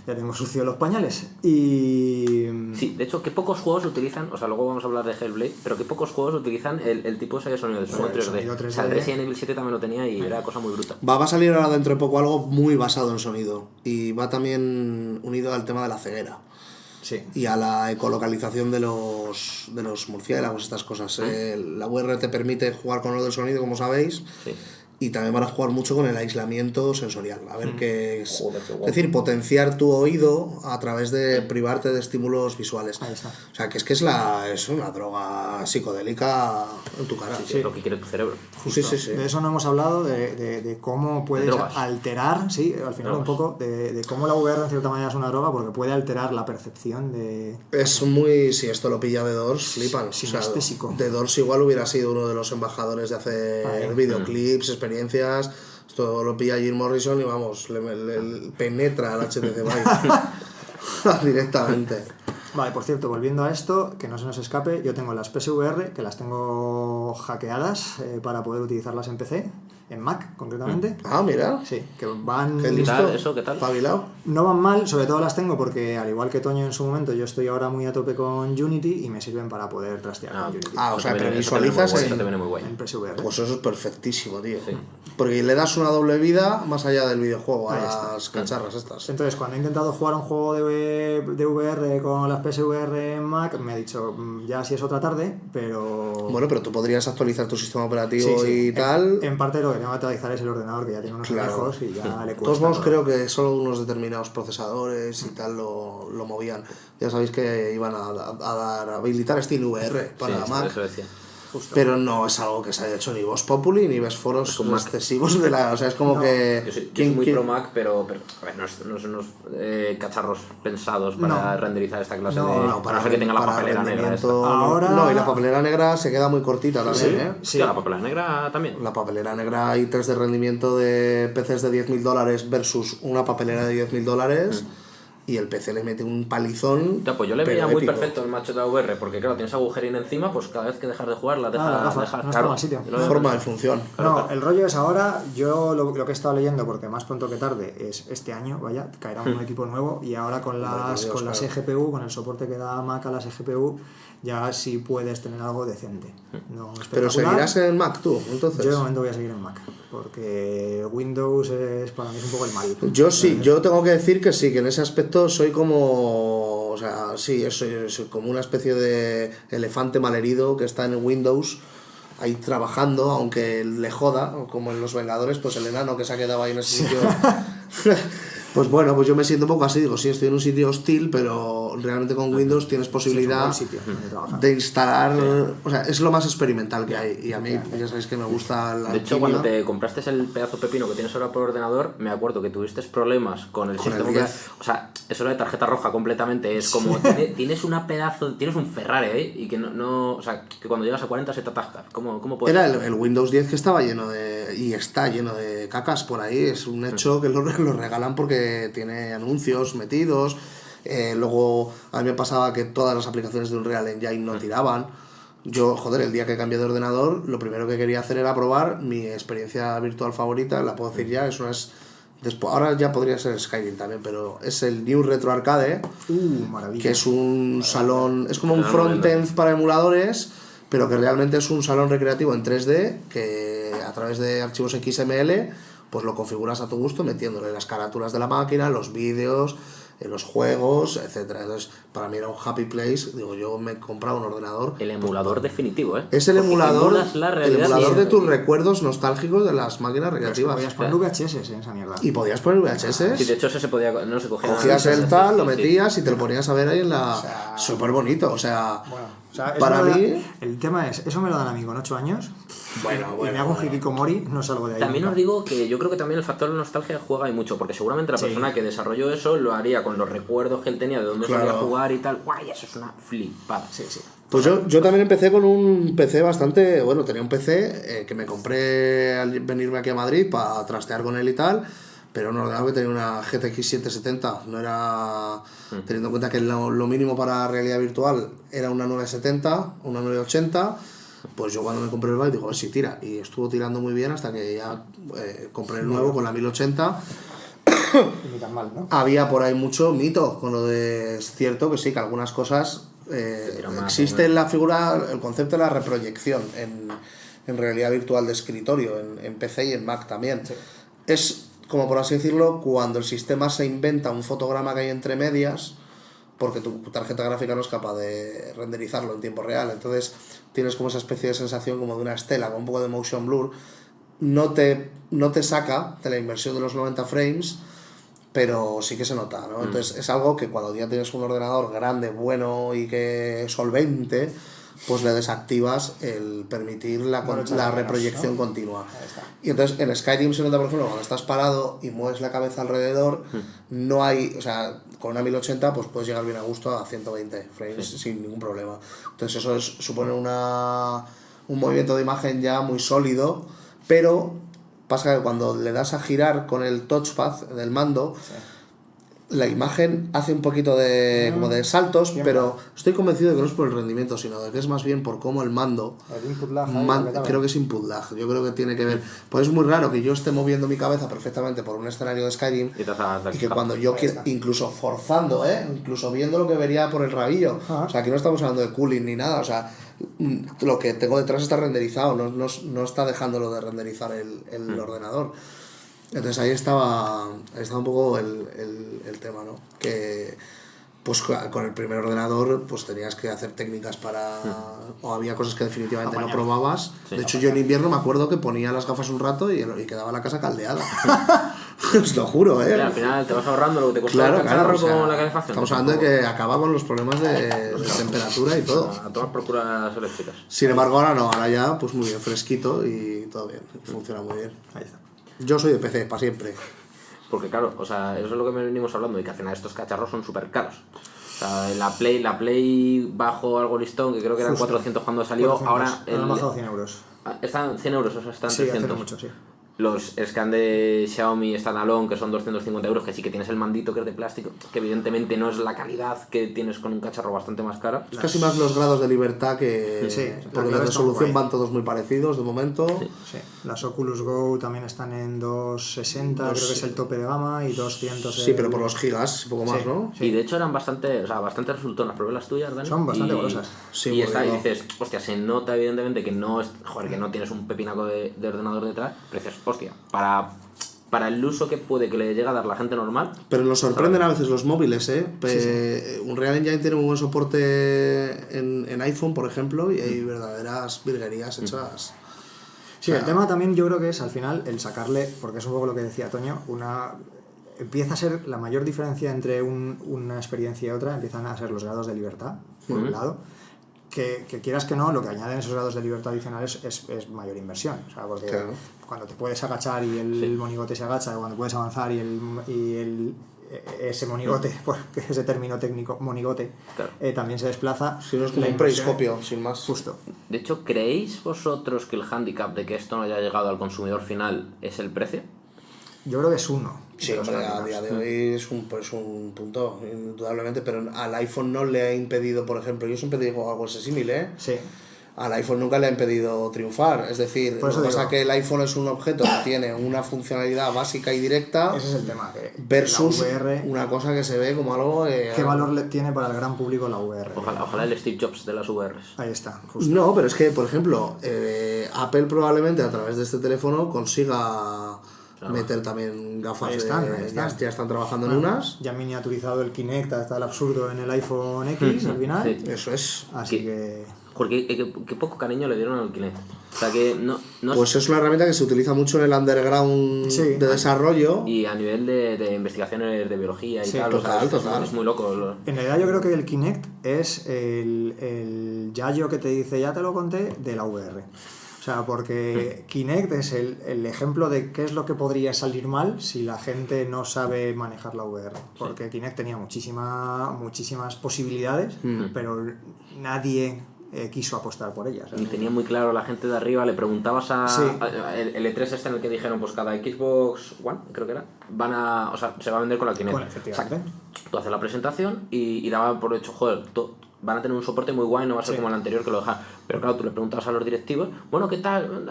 [SPEAKER 3] Ya tengo sucio los pañales. Y...
[SPEAKER 1] Sí, de hecho, que pocos juegos utilizan, o sea, luego vamos a hablar de Hellblade, pero que pocos juegos utilizan el tipo ese de sonido, el sonido
[SPEAKER 3] Joder,
[SPEAKER 1] 3D.
[SPEAKER 3] sonido 3D.
[SPEAKER 1] O sea, el Resident Evil 7 también lo tenía y era cosa muy bruta.
[SPEAKER 2] Va a salir ahora dentro de poco algo muy basado en sonido y va también unido al tema de la ceguera
[SPEAKER 3] Sí.
[SPEAKER 2] y a la ecolocalización de los murciélagos, estas cosas. La VR te permite jugar con lo del sonido, como sabéis,
[SPEAKER 1] Sí.
[SPEAKER 2] y también van a jugar mucho con el aislamiento sensorial. A ver qué es.
[SPEAKER 1] Joder, qué guapo.
[SPEAKER 2] Es decir, potenciar tu oído a través de privarte de estímulos visuales.
[SPEAKER 3] Ahí está.
[SPEAKER 2] O sea, que es una droga psicodélica en tu cara.
[SPEAKER 1] Sí, lo que quiere tu cerebro.
[SPEAKER 2] Sí, sí, sí.
[SPEAKER 3] De eso no hemos hablado, de cómo puedes
[SPEAKER 1] drogas.
[SPEAKER 3] alterar, sí, al final un poco, de cómo la VR en cierta manera es una droga, porque puede alterar la percepción de...
[SPEAKER 2] Es muy... Si esto lo pilla The Doors, flipan.
[SPEAKER 3] Sinestésico.
[SPEAKER 2] The Doors igual hubiera sido uno de los embajadores de hacer
[SPEAKER 3] Ahí.
[SPEAKER 2] videoclips, experiencias. Esto lo pilla Jim Morrison y vamos, le penetra al HTC Vive directamente.
[SPEAKER 3] Vale, por cierto, volviendo a esto, que no se nos escape, yo tengo las PSVR, que las tengo hackeadas para poder utilizarlas en PC, en Mac concretamente.
[SPEAKER 2] Ah, mira.
[SPEAKER 3] Sí, que van...
[SPEAKER 2] Qué
[SPEAKER 1] ¿Qué
[SPEAKER 2] listo.
[SPEAKER 1] tal eso? ¿Qué tal?
[SPEAKER 2] Espabilado.
[SPEAKER 3] No van mal, sobre todo las tengo porque, al igual que Toño en su momento, yo estoy ahora muy a tope con Unity y me sirven para poder trastear con Unity.
[SPEAKER 2] Ah, o sea,
[SPEAKER 1] Eso
[SPEAKER 2] pero
[SPEAKER 1] te viene
[SPEAKER 2] visualizas
[SPEAKER 1] muy guay,
[SPEAKER 2] en-
[SPEAKER 1] eso te viene muy guay.
[SPEAKER 3] En PSVR.
[SPEAKER 2] Pues eso es perfectísimo, tío. Porque le das una doble vida más allá del videojuego a
[SPEAKER 3] Ahí está.
[SPEAKER 2] las cacharras estas.
[SPEAKER 3] Entonces, cuando he intentado jugar un juego de VR con las PSVR en Mac, me ha dicho, ya si es otra tarde, pero...
[SPEAKER 2] Bueno, pero tú podrías actualizar tu sistema operativo
[SPEAKER 3] Sí, sí.
[SPEAKER 2] y tal.
[SPEAKER 3] En parte lo que tengo que actualizar es el ordenador, que ya tiene unos
[SPEAKER 2] Claro.
[SPEAKER 3] anejos y ya le
[SPEAKER 2] De
[SPEAKER 3] cuesta.
[SPEAKER 2] todos modos,
[SPEAKER 3] todo.
[SPEAKER 2] creo que solo unos determinados procesadores y tal lo movían. Ya sabéis que iban a habilitar SteamVR para
[SPEAKER 1] Sí,
[SPEAKER 2] Mac.
[SPEAKER 1] eso decía.
[SPEAKER 2] Pero no es algo que se haya hecho ni Vox Populi ni ves foros excesivos de la... O sea, es como
[SPEAKER 3] No,
[SPEAKER 2] que...
[SPEAKER 1] Yo soy
[SPEAKER 2] ¿quién-
[SPEAKER 1] muy
[SPEAKER 2] quién-
[SPEAKER 1] pro Mac, pero a ver, no son unos cacharros pensados para
[SPEAKER 3] No.
[SPEAKER 1] renderizar esta clase
[SPEAKER 3] No,
[SPEAKER 1] de...
[SPEAKER 3] no,
[SPEAKER 1] a no ser que tenga la
[SPEAKER 2] para
[SPEAKER 1] papelera negra esta.
[SPEAKER 2] rendimiento,
[SPEAKER 3] Ahora-
[SPEAKER 2] No, y la papelera negra se queda muy cortita también, ¿eh?
[SPEAKER 1] Sí, la papelera negra también.
[SPEAKER 2] La papelera negra hay test de rendimiento de PCs de $10.000 versus una papelera de $10.000 y el PC le mete un palizón.
[SPEAKER 1] Ya, pues yo le
[SPEAKER 2] pero
[SPEAKER 1] veía muy
[SPEAKER 2] épico.
[SPEAKER 1] perfecto el macho de VR, porque claro, tienes agujerín encima, pues cada vez que dejas de jugar la
[SPEAKER 3] las
[SPEAKER 1] dejas...
[SPEAKER 3] gafas, no está mal sitio.
[SPEAKER 1] yo lo veo
[SPEAKER 2] Forma de función.
[SPEAKER 3] No, el rollo es ahora, yo lo que he estado leyendo, porque más pronto que tarde es este año, vaya, caerá un equipo nuevo y ahora con las
[SPEAKER 2] Dios,
[SPEAKER 3] con las
[SPEAKER 2] claro.
[SPEAKER 3] EGPU, con el soporte que da Mac a las EGPU, ya sí puedes tener algo decente. No
[SPEAKER 2] Pero
[SPEAKER 3] espectacular.
[SPEAKER 2] seguirás en Mac tú, entonces.
[SPEAKER 3] Yo de momento voy a seguir en Mac, porque Windows es para mí es un poco el mal.
[SPEAKER 2] Yo sí, yo tengo que decir que sí, que en ese aspecto soy como, o sea, sí, soy como una especie de elefante malherido que está en Windows ahí trabajando, aunque le joda, como en Los Vengadores, pues el enano que se ha quedado ahí en ese sitio. Pues bueno, pues yo me siento un poco así, digo, sí, estoy en un sitio hostil, pero realmente con Windows tienes posibilidad
[SPEAKER 3] Sí, es un buen sitio donde trabajar.
[SPEAKER 2] de instalar, o sea, es lo más experimental que hay, y a mí ya sabéis que me gusta la
[SPEAKER 1] De hecho,
[SPEAKER 2] alquimia.
[SPEAKER 1] cuando te compraste el pedazo pepino que tienes ahora por ordenador, me acuerdo que tuviste problemas con el
[SPEAKER 2] Con el
[SPEAKER 1] sistema.
[SPEAKER 2] 10.
[SPEAKER 1] O sea, eso era de tarjeta roja completamente. Es como, tienes tienes un Ferrari ahí y que no, o sea, que cuando llegas a 40 se te atasca. ¿Cómo puedes?
[SPEAKER 2] Era el Windows 10 que estaba lleno de... y está lleno de cacas por ahí, es un hecho que lo regalan porque tiene anuncios metidos. Luego a mí me pasaba que todas las aplicaciones de Unreal Engine no tiraban. Yo, joder, el día que cambié de ordenador, lo primero que quería hacer era probar mi experiencia virtual favorita, la puedo decir ya, es una Después, ahora ya podría ser Skyrim también, pero es el New Retro Arcade,
[SPEAKER 3] Maravilla.
[SPEAKER 2] que es un salón, es como un
[SPEAKER 1] Pero no
[SPEAKER 2] frontend para emuladores, pero que realmente es un salón recreativo en 3D que a través de archivos XML pues lo configuras a tu gusto metiéndole las carátulas de la máquina, los vídeos, los juegos, etcétera. Entonces, para mí era un happy place. Digo, yo me he comprado un ordenador.
[SPEAKER 1] El emulador definitivo, ¿eh?
[SPEAKER 2] Es el
[SPEAKER 1] Porque
[SPEAKER 2] emulador,
[SPEAKER 1] emulas la
[SPEAKER 2] el
[SPEAKER 1] realidad
[SPEAKER 2] emulador de
[SPEAKER 1] y-
[SPEAKER 2] tus recuerdos nostálgicos de las máquinas
[SPEAKER 3] Pero es que
[SPEAKER 2] recreativas.
[SPEAKER 3] podías poner VHS en esa mierda.
[SPEAKER 2] Y podías poner VHS.
[SPEAKER 1] Sí, de hecho eso se podía... No se cogía...
[SPEAKER 2] Cogías
[SPEAKER 1] nada.
[SPEAKER 2] el tal, lo
[SPEAKER 1] Sí, sí.
[SPEAKER 2] metías y te lo ponías a ver ahí en la...
[SPEAKER 3] O sea,
[SPEAKER 2] súper bonito, o sea...
[SPEAKER 3] Bueno, o sea, eso
[SPEAKER 2] para
[SPEAKER 3] me lo da-
[SPEAKER 2] mí...
[SPEAKER 3] El tema es, eso me lo dan a mí con 8 años.
[SPEAKER 2] Bueno,
[SPEAKER 3] y me hago un hikikomori, no salgo de ahí.
[SPEAKER 1] También
[SPEAKER 3] nunca.
[SPEAKER 1] os digo que yo creo que también el factor de nostalgia juega y mucho, porque seguramente la
[SPEAKER 3] Sí.
[SPEAKER 1] persona que desarrolló eso lo haría con los recuerdos que él tenía de dónde
[SPEAKER 2] Claro.
[SPEAKER 1] solía jugar y tal. Guay, eso es una flipada.
[SPEAKER 3] Sí, sí.
[SPEAKER 2] Pues yo también empecé con un PC bastante... Bueno, tenía un PC que me compré al venirme aquí a Madrid para trastear con él y tal, pero un ordenador que tenía una GTX 770. No era... Teniendo en cuenta que lo mínimo para realidad virtual era una 970, una 980... Pues yo cuando me compré el byte digo, a ver si tira. Y estuvo tirando muy bien hasta que ya compré el nuevo con la 1080.
[SPEAKER 3] Y ni tan mal, ¿no?
[SPEAKER 2] Había por ahí mucho mito con lo de... Es cierto que sí, que algunas cosas...
[SPEAKER 1] tiran más,
[SPEAKER 2] existe la figura, el concepto de la reproyección en realidad virtual de escritorio, en PC y en Mac también.
[SPEAKER 3] Sí.
[SPEAKER 2] Es, como por así decirlo, cuando el sistema se inventa un fotograma que hay entre medias, porque tu tarjeta gráfica no es capaz de renderizarlo en tiempo real. Entonces tienes como esa especie de sensación como de una estela con un poco de motion blur. No te saca de la inversión de los 90 frames, pero sí que se nota, ¿no? Entonces es algo que cuando ya tienes un ordenador grande, bueno y que solvente, pues le desactivas el permitir la
[SPEAKER 3] No lo echas de menos,
[SPEAKER 2] reproyección
[SPEAKER 3] ¿no?
[SPEAKER 2] continua.
[SPEAKER 3] Ahí está.
[SPEAKER 2] Y entonces en Skyrim se nota, por ejemplo, cuando estás parado y mueves la cabeza alrededor, no hay, o sea, con una 1080 pues puedes llegar bien a gusto a 120 frames sin ningún problema. Entonces eso supone un movimiento de imagen ya muy sólido, pero pasa que cuando le das a girar con el touchpad del mando, la imagen hace un poquito de como de saltos, pero estoy convencido de que no es por el rendimiento, sino de que es más bien por cómo el mando...
[SPEAKER 3] El input lag ahí, lo que tal.
[SPEAKER 2] creo que es input lag, yo creo que tiene que ver... Pues es muy raro que yo esté moviendo mi cabeza perfectamente por un escenario de Skyrim
[SPEAKER 1] Y te has
[SPEAKER 2] y que cuando yo quiero, incluso forzando, incluso viendo lo que vería por el rabillo,
[SPEAKER 3] Ajá.
[SPEAKER 2] o sea, aquí no estamos hablando de cooling ni nada, o sea, lo que tengo detrás está renderizado, no está dejándolo de renderizar el ordenador. Entonces ahí estaba un poco el tema, ¿no? Que pues con el primer ordenador pues tenías que hacer técnicas para... o había cosas que definitivamente no probabas.
[SPEAKER 1] Sí.
[SPEAKER 2] De hecho yo en invierno me acuerdo que ponía las gafas un rato y quedaba la casa caldeada. Os lo juro, ¿eh?
[SPEAKER 1] Mira, al final te vas ahorrando lo que te costó
[SPEAKER 2] Claro,
[SPEAKER 1] el cacharro
[SPEAKER 2] o sea,
[SPEAKER 1] con la calefacción.
[SPEAKER 2] estamos hablando de que acababan los problemas de temperatura y todo.
[SPEAKER 1] A todas procuras eléctricas.
[SPEAKER 2] Sin embargo ahora no, ahora ya pues muy bien, fresquito y todo bien, funciona muy bien.
[SPEAKER 3] Ahí está.
[SPEAKER 2] Yo soy de PC, para siempre.
[SPEAKER 1] Porque claro, o sea, eso es lo que venimos hablando, y que al final estos cacharros son súper caros. O sea, la Play bajo algo listón, que creo que eran
[SPEAKER 3] Justo.
[SPEAKER 1] 400 cuando salió,
[SPEAKER 3] 400.
[SPEAKER 1] ahora...
[SPEAKER 3] Han bajado 100 euros.
[SPEAKER 1] Están 100 euros, o sea, están
[SPEAKER 3] Sí, hace
[SPEAKER 1] 300.
[SPEAKER 3] no mucho, sí.
[SPEAKER 1] Los scan de Xiaomi standalone, que son 250 euros, que sí que tienes el mandito que es de plástico, que evidentemente no es la calidad que tienes con un cacharro bastante más caro.
[SPEAKER 2] Es casi más los grados de libertad que...
[SPEAKER 3] Sí,
[SPEAKER 2] porque
[SPEAKER 3] la
[SPEAKER 2] de
[SPEAKER 3] clave está
[SPEAKER 2] resolución
[SPEAKER 3] guay.
[SPEAKER 2] van todos muy parecidos de momento.
[SPEAKER 3] Sí. Las Oculus Go también están en 260, creo que es el tope de gama, y 200
[SPEAKER 2] Sí, pero por los gigas, un poco más,
[SPEAKER 3] Sí.
[SPEAKER 2] ¿no?
[SPEAKER 1] Y de hecho eran bastante resultonas. Probé las tuyas, Dani.
[SPEAKER 3] Son bastante
[SPEAKER 1] y,
[SPEAKER 3] golosas.
[SPEAKER 2] Sí,
[SPEAKER 1] y
[SPEAKER 2] muy
[SPEAKER 1] está, y
[SPEAKER 2] bien.
[SPEAKER 1] dices, hostia, se nota evidentemente que no es, joder, que no tienes un pepinaco de ordenador detrás, pero dices, hostia, para el uso que puede que le llegue a dar la gente normal.
[SPEAKER 2] Pero nos sorprenden a veces los móviles, ¿eh? Un Real Engine tiene un buen soporte en iPhone, por ejemplo, y hay verdaderas virguerías hechas...
[SPEAKER 3] Sí,
[SPEAKER 2] O sea,
[SPEAKER 3] el tema también yo creo que es al final el sacarle, porque es un poco lo que decía Toño, empieza a ser la mayor diferencia entre una experiencia y otra, empiezan a ser los grados de libertad, por un lado, que quieras que no, lo que añaden esos grados de libertad adicionales es mayor inversión, o sea, porque
[SPEAKER 2] Claro.
[SPEAKER 3] cuando te puedes agachar y el monigote se agacha, cuando puedes avanzar y ese monigote, porque ese término técnico, monigote,
[SPEAKER 1] Claro.
[SPEAKER 3] También se desplaza.
[SPEAKER 2] Si no es como
[SPEAKER 3] la
[SPEAKER 2] un
[SPEAKER 3] inversión-
[SPEAKER 2] periscopio, sin más.
[SPEAKER 3] Justo.
[SPEAKER 1] De hecho, ¿creéis vosotros que el hándicap de que esto no haya llegado al consumidor final es el precio?
[SPEAKER 3] Yo creo que es uno.
[SPEAKER 2] Sí,
[SPEAKER 3] de los
[SPEAKER 2] hombre, a
[SPEAKER 3] handicaps.
[SPEAKER 2] día de hoy es un punto, indudablemente, pero al iPhone no le ha impedido, por ejemplo, yo siempre digo algo ese símil, ¿eh?
[SPEAKER 3] Sí.
[SPEAKER 2] al iPhone nunca le ha impedido triunfar. Es decir, lo que pasa es que el iPhone es un objeto que tiene una funcionalidad básica y directa.
[SPEAKER 3] Ese es el tema.
[SPEAKER 2] Versus
[SPEAKER 3] la VR,
[SPEAKER 2] una cosa que se ve como algo...
[SPEAKER 3] ¿qué valor le tiene para el gran público la VR?
[SPEAKER 1] Ojalá el Steve Jobs de las VRs.
[SPEAKER 3] Ahí está, justo.
[SPEAKER 2] No, pero es que, por ejemplo, Apple probablemente a través de este teléfono consiga meter también gafas.
[SPEAKER 3] Ahí están.
[SPEAKER 2] Ya están trabajando en unas.
[SPEAKER 3] Ya han miniaturizado el Kinect hasta el absurdo en el iPhone X al final.
[SPEAKER 1] Sí.
[SPEAKER 2] Eso es.
[SPEAKER 3] Así que...
[SPEAKER 1] Porque qué poco cariño le dieron al Kinect. O sea que no
[SPEAKER 2] Pues es una herramienta que se utiliza mucho en el underground de desarrollo.
[SPEAKER 1] Y a nivel de investigaciones de biología y tal.
[SPEAKER 2] Total.
[SPEAKER 1] Es muy loco.
[SPEAKER 3] En realidad yo creo que el Kinect es el yayo que te dice, ya te lo conté, de la VR. O sea, porque Kinect es el ejemplo de qué es lo que podría salir mal si la gente no sabe manejar la VR. Porque Kinect tenía muchísimas posibilidades, pero nadie quiso apostar por ellas.
[SPEAKER 1] Y tenía muy claro la gente de arriba, le preguntabas el E3 este en el que dijeron, pues cada Xbox One, creo que era, se va a vender con la Kinect.
[SPEAKER 3] Bueno, efectivamente.
[SPEAKER 1] Tú haces la presentación y daba por hecho, joder, van a tener un soporte muy guay, no va a ser como el anterior que lo dejan. Pero claro, tú le preguntabas a los directivos, bueno, ¿qué tal?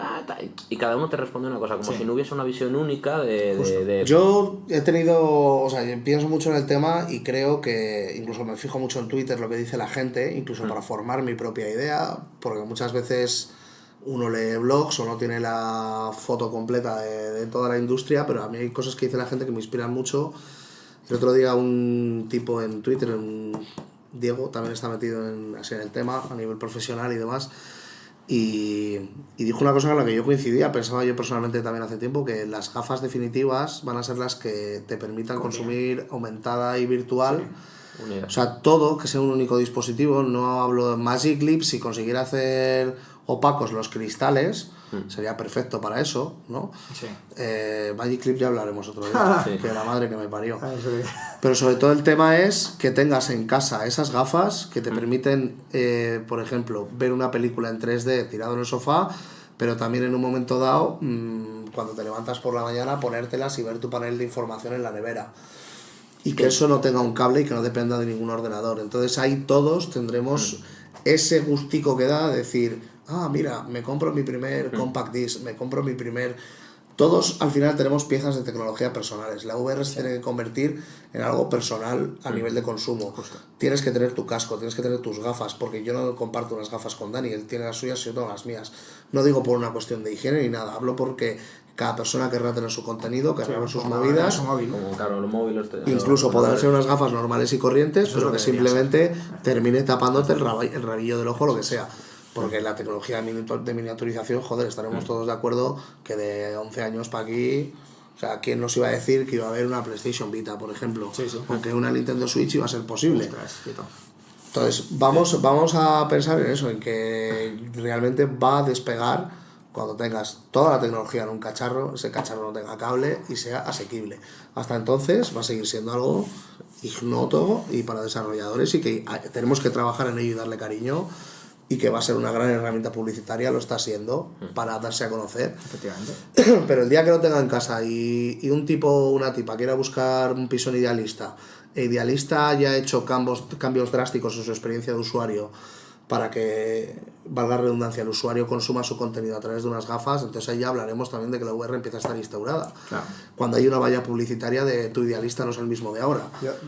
[SPEAKER 1] Y cada uno te responde una cosa, como si no hubiese una visión única de...
[SPEAKER 2] Yo he tenido, yo pienso mucho en el tema y creo que incluso me fijo mucho en Twitter lo que dice la gente, incluso para formar mi propia idea, porque muchas veces uno lee blogs o no tiene la foto completa de toda la industria, pero a mí hay cosas que dice la gente que me inspiran mucho. El otro día un tipo en Twitter, Diego, también está metido en el tema a nivel profesional y demás, y dijo una cosa con la que yo coincidía. Pensaba yo personalmente también hace tiempo que las gafas definitivas van a ser las que te permitan consumir aumentada y virtual, o sea, todo, que sea un único dispositivo. No hablo de Magic Leap, si consiguiera hacer opacos los cristales sería perfecto para eso, ¿no?
[SPEAKER 3] Sí.
[SPEAKER 2] Magic Leap ya hablaremos otro día, que la madre que me parió.
[SPEAKER 3] Sí.
[SPEAKER 2] Pero sobre todo el tema es que tengas en casa esas gafas que te permiten, por ejemplo, ver una película en 3D tirado en el sofá, pero también en un momento dado, cuando te levantas por la mañana, ponértelas y ver tu panel de información en la nevera. Y que eso no tenga un cable y que no dependa de ningún ordenador. Entonces ahí todos tendremos ese gustico que da de decir, mira, me compro mi primer compact disc, me compro mi primer... Todos al final tenemos piezas de tecnología personales. La VR se tiene que convertir en algo personal a nivel de consumo. Tienes que tener tu casco, tienes que tener tus gafas, porque yo no comparto unas gafas con Dani, él tiene las suyas y yo tengo las mías. No digo por una cuestión de higiene ni nada, hablo porque cada persona querrá tener su contenido, querrá ver sus movidas.
[SPEAKER 1] Como claro, los móviles...
[SPEAKER 2] Incluso podrán ser unas gafas normales y corrientes, pero que simplemente termine tapándote el rabillo del ojo, lo que sea. Porque la tecnología de miniaturización, joder, estaremos todos de acuerdo que de 11 años para aquí, o sea, ¿quién nos iba a decir que iba a haber una PlayStation Vita, por ejemplo?
[SPEAKER 3] Sí.
[SPEAKER 2] Aunque una Nintendo Switch iba a ser posible.
[SPEAKER 3] Ostras,
[SPEAKER 2] entonces, vamos a pensar en eso, en que realmente va a despegar cuando tengas toda la tecnología en un cacharro, ese cacharro no tenga cable y sea asequible. Hasta entonces va a seguir siendo algo ignoto y para desarrolladores, y que tenemos que trabajar en ello y darle cariño, y que va a ser una gran herramienta publicitaria, lo está siendo, para darse a conocer.
[SPEAKER 3] Efectivamente.
[SPEAKER 2] Pero el día que lo tenga en casa y un tipo o una tipa quiera buscar un piso en Idealista, e Idealista haya hecho cambios drásticos en su experiencia de usuario para que, valga la redundancia, el usuario consuma su contenido a través de unas gafas, entonces ahí ya hablaremos también de que la VR empieza a estar instaurada.
[SPEAKER 3] Claro.
[SPEAKER 2] Cuando hay una valla publicitaria de tu Idealista no es el mismo de ahora.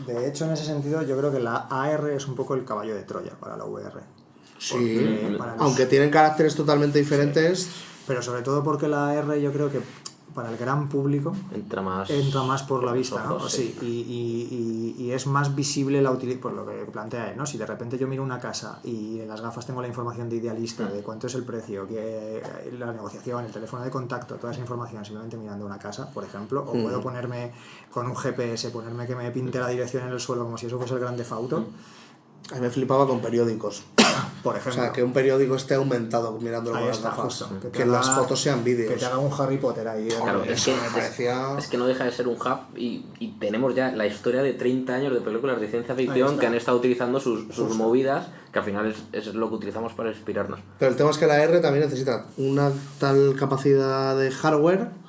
[SPEAKER 3] De hecho, en ese sentido, yo creo que la AR es un poco el caballo de Troya para la VR.
[SPEAKER 2] Sí, aunque tienen caracteres totalmente diferentes.
[SPEAKER 3] Pero sobre todo porque la AR, yo creo que para el gran público entra más por la vista, ¿no? Sí. Y es más visible la utilidad, por lo que plantea él, ¿no? Si de repente yo miro una casa y en las gafas tengo la información de Idealista, de cuánto es el precio, que la negociación, el teléfono de contacto, toda esa información simplemente mirando una casa, por ejemplo, o puedo ponerme con un GPS, ponerme que me pinte la dirección en el suelo como si eso fuese el Grand Theft Auto.
[SPEAKER 2] A mí me flipaba con periódicos.
[SPEAKER 3] Por ejemplo.
[SPEAKER 2] O sea, que un periódico esté aumentado mirándolo con las gafas. Que las fotos sean vídeos.
[SPEAKER 3] Que te haga un Harry Potter ahí.
[SPEAKER 1] Claro,
[SPEAKER 2] eso me parecía...
[SPEAKER 1] Es que no deja de ser un hub y tenemos ya la historia de 30 años de películas de ciencia ficción que han estado utilizando sus movidas, que al final es lo que utilizamos para inspirarnos.
[SPEAKER 2] Pero el tema es que la R también necesita una tal capacidad de hardware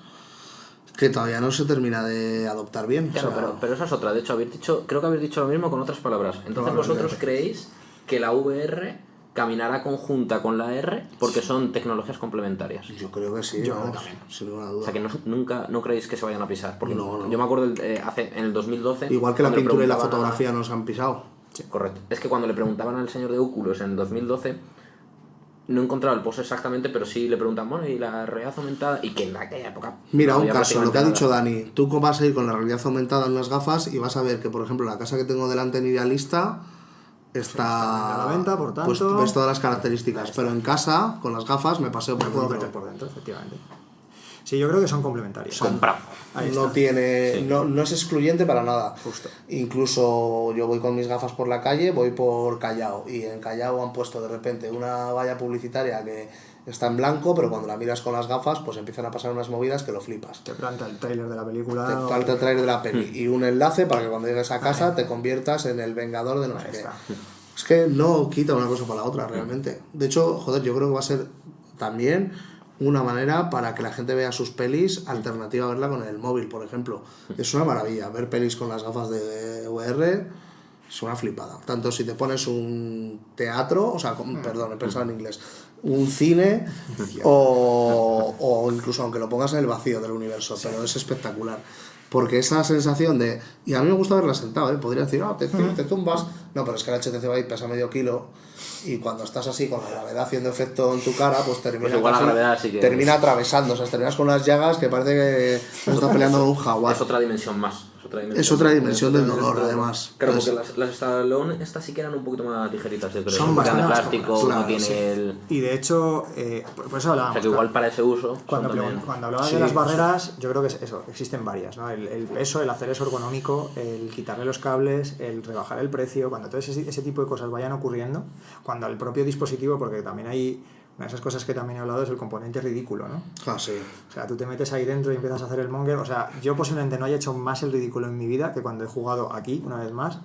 [SPEAKER 2] que todavía no se termina de adoptar bien.
[SPEAKER 1] Claro,
[SPEAKER 2] o sea...
[SPEAKER 1] pero esa es otra. De hecho, creo que habéis dicho lo mismo con otras palabras. Entonces, ¿vosotros creéis que la VR caminará conjunta con la R porque son tecnologías complementarias.
[SPEAKER 2] Yo creo que sí,
[SPEAKER 3] Yo
[SPEAKER 2] vamos,
[SPEAKER 3] también.
[SPEAKER 2] sin ninguna
[SPEAKER 1] O
[SPEAKER 2] duda.
[SPEAKER 1] sea que nunca no creéis que se vayan a pisar. Porque
[SPEAKER 2] No.
[SPEAKER 1] yo me acuerdo en el 2012.
[SPEAKER 2] Igual que la
[SPEAKER 1] cuando le
[SPEAKER 2] pintura y la
[SPEAKER 1] preguntaban
[SPEAKER 2] fotografía nos han pisado.
[SPEAKER 1] Correcto. Es que cuando le preguntaban al señor de Oculus en 2012, no encontraba el post exactamente, pero sí le preguntan, bueno, ¿y la realidad aumentada? Y que en aquella época...
[SPEAKER 2] Mira,
[SPEAKER 1] no
[SPEAKER 2] un
[SPEAKER 1] había
[SPEAKER 2] caso, lo que ha
[SPEAKER 1] prácticamente
[SPEAKER 2] dicho
[SPEAKER 1] nada.
[SPEAKER 2] Dani. Tú vas a ir con la realidad aumentada en unas gafas y vas a ver que, por ejemplo, la casa que tengo delante en Idealista está
[SPEAKER 3] a la venta, por tanto.
[SPEAKER 2] Pues ves todas las características.
[SPEAKER 3] Ahí está.
[SPEAKER 2] Pero en casa, con las gafas, me paseo por
[SPEAKER 3] Me puedo
[SPEAKER 2] dentro.
[SPEAKER 3] meter por dentro, efectivamente. Sí, yo creo que son complementarios.
[SPEAKER 1] Comprado.
[SPEAKER 3] Ahí
[SPEAKER 2] No
[SPEAKER 3] está.
[SPEAKER 2] tiene,
[SPEAKER 1] Sí.
[SPEAKER 2] no es excluyente para nada.
[SPEAKER 3] Justo.
[SPEAKER 2] Incluso yo voy con mis gafas por la calle, voy por Callao y en Callao han puesto de repente una valla publicitaria que está en blanco, pero cuando la miras con las gafas pues empiezan a pasar unas movidas que lo flipas.
[SPEAKER 3] Te planta el tráiler de la película.
[SPEAKER 2] Te falta el trailer de la peli y un enlace para que cuando llegues a casa te conviertas en el vengador de no sé
[SPEAKER 3] Ahí
[SPEAKER 2] qué.
[SPEAKER 3] está.
[SPEAKER 2] Es que no quita una cosa para la otra realmente. De hecho, joder, yo creo que va a ser también una manera para que la gente vea sus pelis alternativa a verla con el móvil, por ejemplo. Es una maravilla ver pelis con las gafas de VR. Es una flipada. Tanto si te pones un teatro, o sea, perdón, he pensado en inglés, un cine o incluso aunque lo pongas en el vacío del universo, pero es espectacular. Porque esa sensación de... Y a mí me gusta verla sentado, ¿eh? Podría decir, te tumbas. No, pero es que el HTC Vive pesa medio kilo y cuando estás así con la gravedad haciendo efecto en tu cara, pues termina,
[SPEAKER 1] Pues igual la gravedad sí que
[SPEAKER 2] termina atravesando. O sea, terminas con unas llagas que parece que estás peleando con un jaguar.
[SPEAKER 1] Es otra dimensión más.
[SPEAKER 2] Es otra dimensión del dolor, además.
[SPEAKER 1] Claro,
[SPEAKER 2] Pues-
[SPEAKER 1] porque las Stallone, estas sí que eran un poquito más ligeritas, yo creo.
[SPEAKER 3] Son
[SPEAKER 1] Porque eran de
[SPEAKER 3] bastante más
[SPEAKER 1] plástico,
[SPEAKER 2] cómodas,
[SPEAKER 1] no
[SPEAKER 2] claro,
[SPEAKER 1] tiene
[SPEAKER 2] sí.
[SPEAKER 1] el...
[SPEAKER 3] Y de hecho, por eso
[SPEAKER 1] O
[SPEAKER 3] hablábamos.
[SPEAKER 1] sea que igual para ese uso
[SPEAKER 3] Cuando,
[SPEAKER 1] son también...
[SPEAKER 3] cuando hablabas
[SPEAKER 2] Sí,
[SPEAKER 3] de las
[SPEAKER 2] sí.
[SPEAKER 3] barreras, yo creo que es eso, existen varias, ¿no? El peso, el hacer eso ergonómico, el quitarle los cables, el rebajar el precio, cuando todo ese tipo de cosas vayan ocurriendo, cuando el propio dispositivo, porque también hay una de esas cosas que también he hablado es el componente ridículo, ¿no?
[SPEAKER 2] Ah, sí.
[SPEAKER 3] O sea, tú te metes ahí dentro y empiezas a hacer el monger. O sea, yo posiblemente no haya hecho más el ridículo en mi vida que cuando he jugado aquí, una vez más,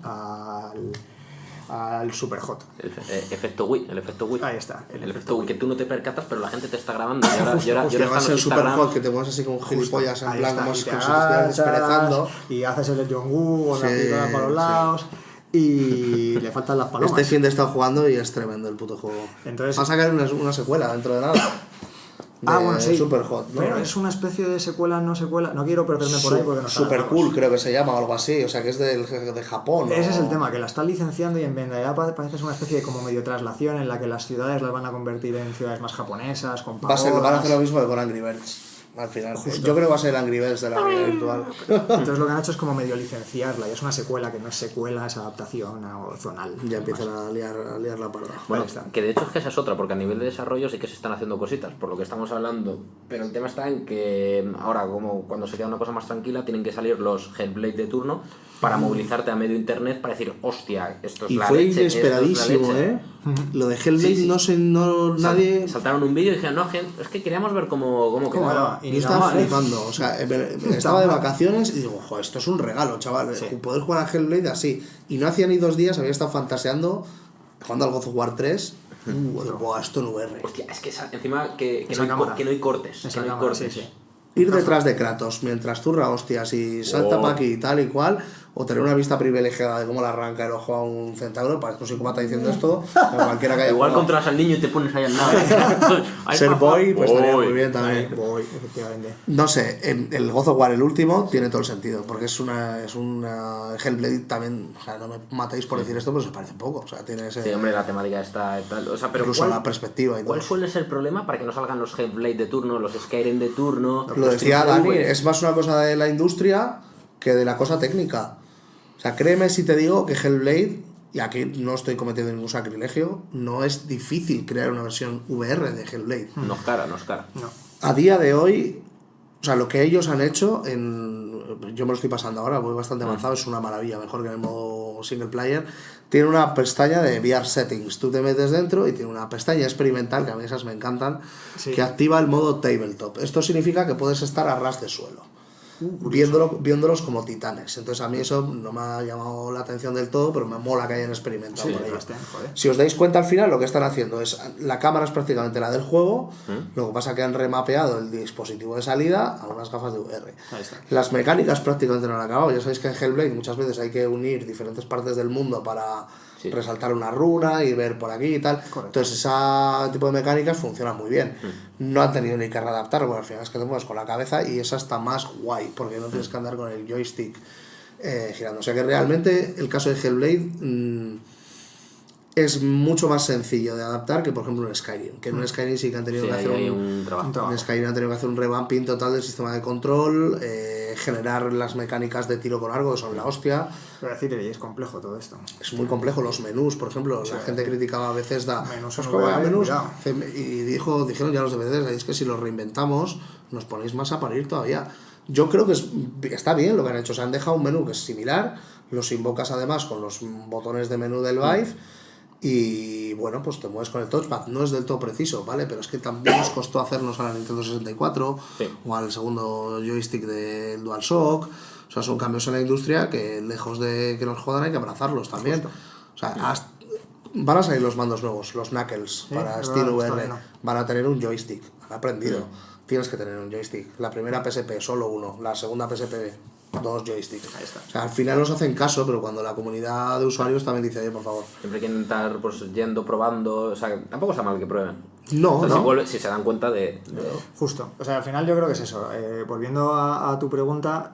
[SPEAKER 3] al Super Hot.
[SPEAKER 1] El efecto Wii, el efecto Wii.
[SPEAKER 3] Ahí está,
[SPEAKER 1] El efecto Wii, que tú no te percatas, pero la gente te está grabando. Y ahora,
[SPEAKER 2] Que
[SPEAKER 1] están
[SPEAKER 2] vas
[SPEAKER 1] los
[SPEAKER 2] el super
[SPEAKER 1] Instagram.
[SPEAKER 2] hot, que te pones así como gilipollas en
[SPEAKER 3] Ahí
[SPEAKER 2] plan
[SPEAKER 3] está,
[SPEAKER 2] como
[SPEAKER 3] y
[SPEAKER 2] si
[SPEAKER 3] te
[SPEAKER 2] te estuvieras
[SPEAKER 3] agachas,
[SPEAKER 2] desperezando.
[SPEAKER 3] y haces el John Woo con la
[SPEAKER 2] Sí,
[SPEAKER 3] pistola para los
[SPEAKER 2] sí.
[SPEAKER 3] lados y le faltan las palomas.
[SPEAKER 2] Este fin de he estado jugando y es tremendo el puto juego.
[SPEAKER 3] Entonces-
[SPEAKER 2] Va a sacar una secuela dentro de nada.
[SPEAKER 3] Bueno, sí.
[SPEAKER 2] Super Hot, ¿no?
[SPEAKER 3] Pero es una especie de secuela, no secuela. No quiero perderme por ahí porque no
[SPEAKER 2] Super
[SPEAKER 3] sabemos.
[SPEAKER 2] Cool, creo que se llama, o algo así. O sea, que es de Japón.
[SPEAKER 3] Ese
[SPEAKER 2] ¿no?
[SPEAKER 3] es el tema, que la están licenciando y en realidad parece ser una especie de como medio traslación en la que las ciudades las van a convertir en ciudades más japonesas, con
[SPEAKER 2] Van a hacer
[SPEAKER 3] pagodas.
[SPEAKER 2] lo mismo que con Angry Birds. Al final. Yo creo que va a ser el Angry Birds de la realidad virtual.
[SPEAKER 3] Entonces lo que han hecho es como medio licenciarla y es una secuela que no es secuela, es adaptación o zonal.
[SPEAKER 2] Ya empiezan a liar la parda.
[SPEAKER 1] Bueno,
[SPEAKER 3] Ahí está.
[SPEAKER 1] que de hecho es que esa es otra, porque a nivel de desarrollo sí que se están haciendo cositas, por lo que estamos hablando. Pero el tema está en que ahora, como cuando se queda una cosa más tranquila, tienen que salir los Hellblade de turno para movilizarte a medio internet para decir, hostia, esto es
[SPEAKER 2] Y
[SPEAKER 1] la
[SPEAKER 2] fue
[SPEAKER 1] leche, esto es la
[SPEAKER 2] inesperadísimo,
[SPEAKER 1] leche.
[SPEAKER 2] ¿eh? Lo de Hellblade,
[SPEAKER 1] Sí, sí.
[SPEAKER 2] no sé, nadie...
[SPEAKER 1] Saltaron un vídeo y dijeron, no, es que queríamos ver cómo quedaba.
[SPEAKER 3] era? Y
[SPEAKER 2] Yo estaba
[SPEAKER 3] nada mal, ¿eh?
[SPEAKER 2] flipando, o sea, estaba de vacaciones y digo, joder, esto es un regalo, chaval,
[SPEAKER 3] Sí.
[SPEAKER 2] poder jugar a Hellblade así. Y no hacía ni 2 días, había estado fantaseando, jugando al God of War 3, digo, buah, esto en VR.
[SPEAKER 1] Hostia, es que encima que
[SPEAKER 3] Esa
[SPEAKER 1] no hay,
[SPEAKER 3] cámara.
[SPEAKER 1] que no hay cortes.
[SPEAKER 3] Esa
[SPEAKER 1] Que no hay
[SPEAKER 3] cámara,
[SPEAKER 1] cortes.
[SPEAKER 3] sí, sí.
[SPEAKER 2] Ir detrás de Kratos, mientras zurra hostias y salta
[SPEAKER 1] Oh.
[SPEAKER 2] para aquí y tal y cual, o tener una vista privilegiada de cómo le arranca el ojo a un centauro, parece un psicópata diciendo esto, pero cualquiera que haya
[SPEAKER 1] Igual
[SPEAKER 2] jugado
[SPEAKER 1] controlas al niño y te pones ahí al lado. Ay,
[SPEAKER 2] Ser
[SPEAKER 1] papá.
[SPEAKER 2] boy, pues estaría
[SPEAKER 1] Boy.
[SPEAKER 2] muy bien
[SPEAKER 3] Ahí
[SPEAKER 2] también.
[SPEAKER 3] voy, efectivamente.
[SPEAKER 2] No sé, el God of War, el último, tiene todo el sentido, porque es una Hellblade también, o sea, no me matéis por decir esto, pero se parece un poco, o sea, tiene ese,
[SPEAKER 1] Sí, hombre, la temática está tal. O sea, pero
[SPEAKER 2] incluso la perspectiva y todo.
[SPEAKER 1] ¿cuál suele ser el problema para que no salgan los Hellblade de turno, los Skyrim de turno?
[SPEAKER 2] Lo
[SPEAKER 1] los
[SPEAKER 2] decía
[SPEAKER 1] Triple
[SPEAKER 2] Dani,
[SPEAKER 1] V?
[SPEAKER 2] es más una cosa de la industria que de la cosa técnica. O sea, créeme si te digo que Hellblade, y aquí no estoy cometiendo ningún sacrilegio, no es difícil crear una versión VR de Hellblade.
[SPEAKER 1] No es cara, no es cara.
[SPEAKER 3] No.
[SPEAKER 2] A día de hoy, o sea, lo que ellos han hecho, yo me lo estoy pasando ahora, voy bastante avanzado, es una maravilla, mejor que en el modo single player. Tiene una pestaña de VR settings, tú te metes dentro y tiene una pestaña experimental, que a mí esas me encantan,
[SPEAKER 3] Sí.
[SPEAKER 2] que activa el modo tabletop. Esto significa que puedes estar a ras de suelo. Viéndolos como titanes. Entonces a mí eso no me ha llamado la atención del todo, pero me mola que hayan experimentado
[SPEAKER 3] Sí,
[SPEAKER 2] por ahí.
[SPEAKER 3] joder.
[SPEAKER 2] Si os dais cuenta al final, lo que están haciendo es, la cámara es prácticamente la del juego, lo que pasa que han remapeado el dispositivo de salida a unas gafas de VR.
[SPEAKER 3] Ahí está.
[SPEAKER 2] Las mecánicas prácticamente no han acabado. Ya sabéis que en Hellblade muchas veces hay que unir diferentes partes del mundo para
[SPEAKER 1] Sí.
[SPEAKER 2] resaltar una runa y ver por aquí y tal.
[SPEAKER 3] Correcto.
[SPEAKER 2] Entonces ese tipo de mecánicas funcionan muy bien. No han tenido ni que readaptar, porque al final es que te mueves con la cabeza y esa está más guay, porque no tienes que andar con el joystick girando. O sea que realmente el caso de Hellblade es mucho más sencillo de adaptar que por ejemplo un Skyrim. Que en un Skyrim sí que han tenido
[SPEAKER 1] Sí,
[SPEAKER 2] que
[SPEAKER 1] ahí
[SPEAKER 2] hacer
[SPEAKER 1] hay
[SPEAKER 2] un
[SPEAKER 1] trabajo.
[SPEAKER 2] en Skyrim han tenido que hacer un revamping total del sistema de control, generar las mecánicas de tiro con arco, que son la hostia.
[SPEAKER 3] Voy a decir, es complejo todo esto.
[SPEAKER 2] Es muy complejo los menús, por ejemplo. La gente criticaba a veces
[SPEAKER 3] Menús
[SPEAKER 2] pues
[SPEAKER 3] en
[SPEAKER 2] como
[SPEAKER 3] VR,
[SPEAKER 2] menús.
[SPEAKER 3] cuidado.
[SPEAKER 2] Y dijeron ya los de Bethesda, es que si los reinventamos, nos ponéis más a parir todavía. Yo creo que está bien lo que han hecho. O sea, han dejado un menú que es similar, los invocas además con los botones de menú del Vive. Y bueno, pues te mueves con el touchpad. No es del todo preciso, ¿vale? Pero es que también nos costó hacernos a la Nintendo 64 o al segundo joystick del DualShock. O sea, son cambios en la industria que lejos de que nos jodan hay que abrazarlos también. O sea, van a salir los mandos nuevos, los Knuckles para SteamVR. Van a tener un joystick. Han aprendido. Tienes que tener un joystick. La primera PSP, solo uno. La segunda PSP, 2 joysticks.
[SPEAKER 3] Ahí está.
[SPEAKER 2] O sea, al final nos hacen caso, pero cuando la comunidad de usuarios también dice, oye, por favor.
[SPEAKER 1] Siempre quieren estar pues, yendo, probando. O sea, tampoco está mal que prueben.
[SPEAKER 2] No,
[SPEAKER 1] O sea,
[SPEAKER 2] no.
[SPEAKER 1] si se dan cuenta de...
[SPEAKER 3] Justo. O sea, al final yo creo que es eso. Volviendo a tu pregunta,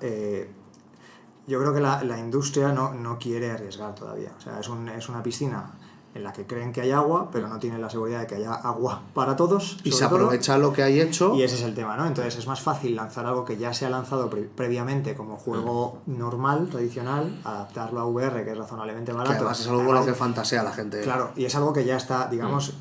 [SPEAKER 3] yo creo que la industria no quiere arriesgar todavía. O sea, es una piscina en la que creen que hay agua, pero no tienen la seguridad de que haya agua para todos.
[SPEAKER 2] Y se
[SPEAKER 3] sobre todo.
[SPEAKER 2] aprovecha lo que hay hecho.
[SPEAKER 3] Y ese es el tema, ¿no? Entonces es más fácil lanzar algo que ya se ha lanzado previamente como juego normal, tradicional, adaptarlo a VR, que es razonablemente
[SPEAKER 2] Que
[SPEAKER 3] barato.
[SPEAKER 2] además es algo con lo que fantasea la gente.
[SPEAKER 3] Claro, y es algo que ya está, digamos,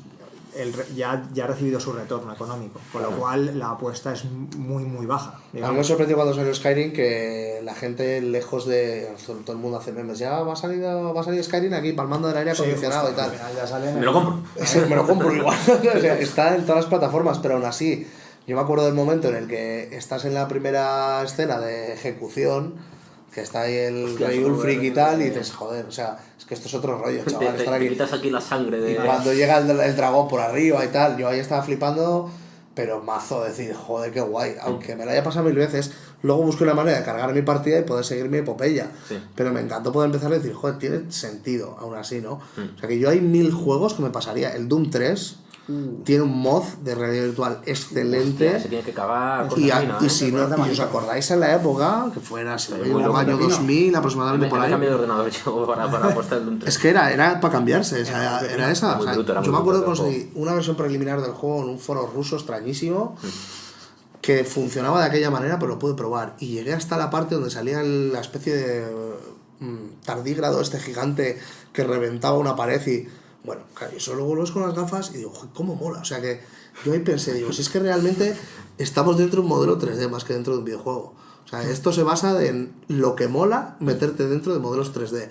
[SPEAKER 3] ya ha recibido su retorno económico, con lo cual la apuesta es muy baja.
[SPEAKER 2] A mí me
[SPEAKER 3] Digamos.
[SPEAKER 2] sorprendió cuando salió Skyrim que la gente, lejos de... Todo el mundo hace memes. Ya va a salir Skyrim aquí, palmando del aire acondicionado y tal.
[SPEAKER 3] Al final ya salen
[SPEAKER 1] Me lo compro.
[SPEAKER 2] Me lo compro igual. O sea, está en todas las plataformas, pero aún así, yo me acuerdo del momento en el que estás en la primera escena de ejecución, que está ahí el
[SPEAKER 1] Hostia,
[SPEAKER 2] rey
[SPEAKER 1] eso
[SPEAKER 2] Ulfric y
[SPEAKER 1] no
[SPEAKER 2] tal, y
[SPEAKER 1] es-
[SPEAKER 2] dices, joder, o sea, es que esto es otro rollo, chaval, estar
[SPEAKER 1] Te
[SPEAKER 2] aquí.
[SPEAKER 1] quitas aquí la sangre de...
[SPEAKER 2] Y cuando llega el dragón por arriba y tal, yo ahí estaba flipando, pero mazo, decir, joder, qué guay. Aunque me lo haya pasado 1000 veces, luego busqué una manera de cargar mi partida y poder seguir mi epopeya.
[SPEAKER 1] Sí.
[SPEAKER 2] Pero me encantó poder empezar a decir, joder, tiene sentido, aún así, ¿no? O sea que yo hay 1000 juegos que me pasaría. El Doom 3 tiene un mod de realidad virtual excelente.
[SPEAKER 1] Hostia, se tiene que cagar con
[SPEAKER 2] Y,
[SPEAKER 1] la mina,
[SPEAKER 2] y si no, y os acordáis en la época, que fuera si no me
[SPEAKER 1] muy
[SPEAKER 2] equivoco,
[SPEAKER 1] loco,
[SPEAKER 2] año
[SPEAKER 1] Pepino.
[SPEAKER 2] 2000 aproximadamente por
[SPEAKER 1] Me he
[SPEAKER 2] ahí.
[SPEAKER 1] cambiado de ordenador yo para apostar el Doom 3.
[SPEAKER 2] Es que era para cambiarse, o sea, era esa.
[SPEAKER 1] Muy
[SPEAKER 2] O sea,
[SPEAKER 1] bruto, era
[SPEAKER 2] yo
[SPEAKER 1] muy
[SPEAKER 2] me acuerdo que
[SPEAKER 1] bruto el
[SPEAKER 2] conseguí una versión preliminar del juego en un foro ruso extrañísimo que funcionaba de aquella manera, pero lo pude probar. Y llegué hasta la parte donde salía la especie de tardígrado este gigante que reventaba una pared y... Bueno, claro, eso luego lo ves con las gafas y digo, "Joder, cómo mola". O sea que yo ahí pensé, digo, si es que realmente estamos dentro de un modelo 3D más que dentro de un videojuego. O sea, esto se basa en lo que mola meterte dentro de modelos 3D.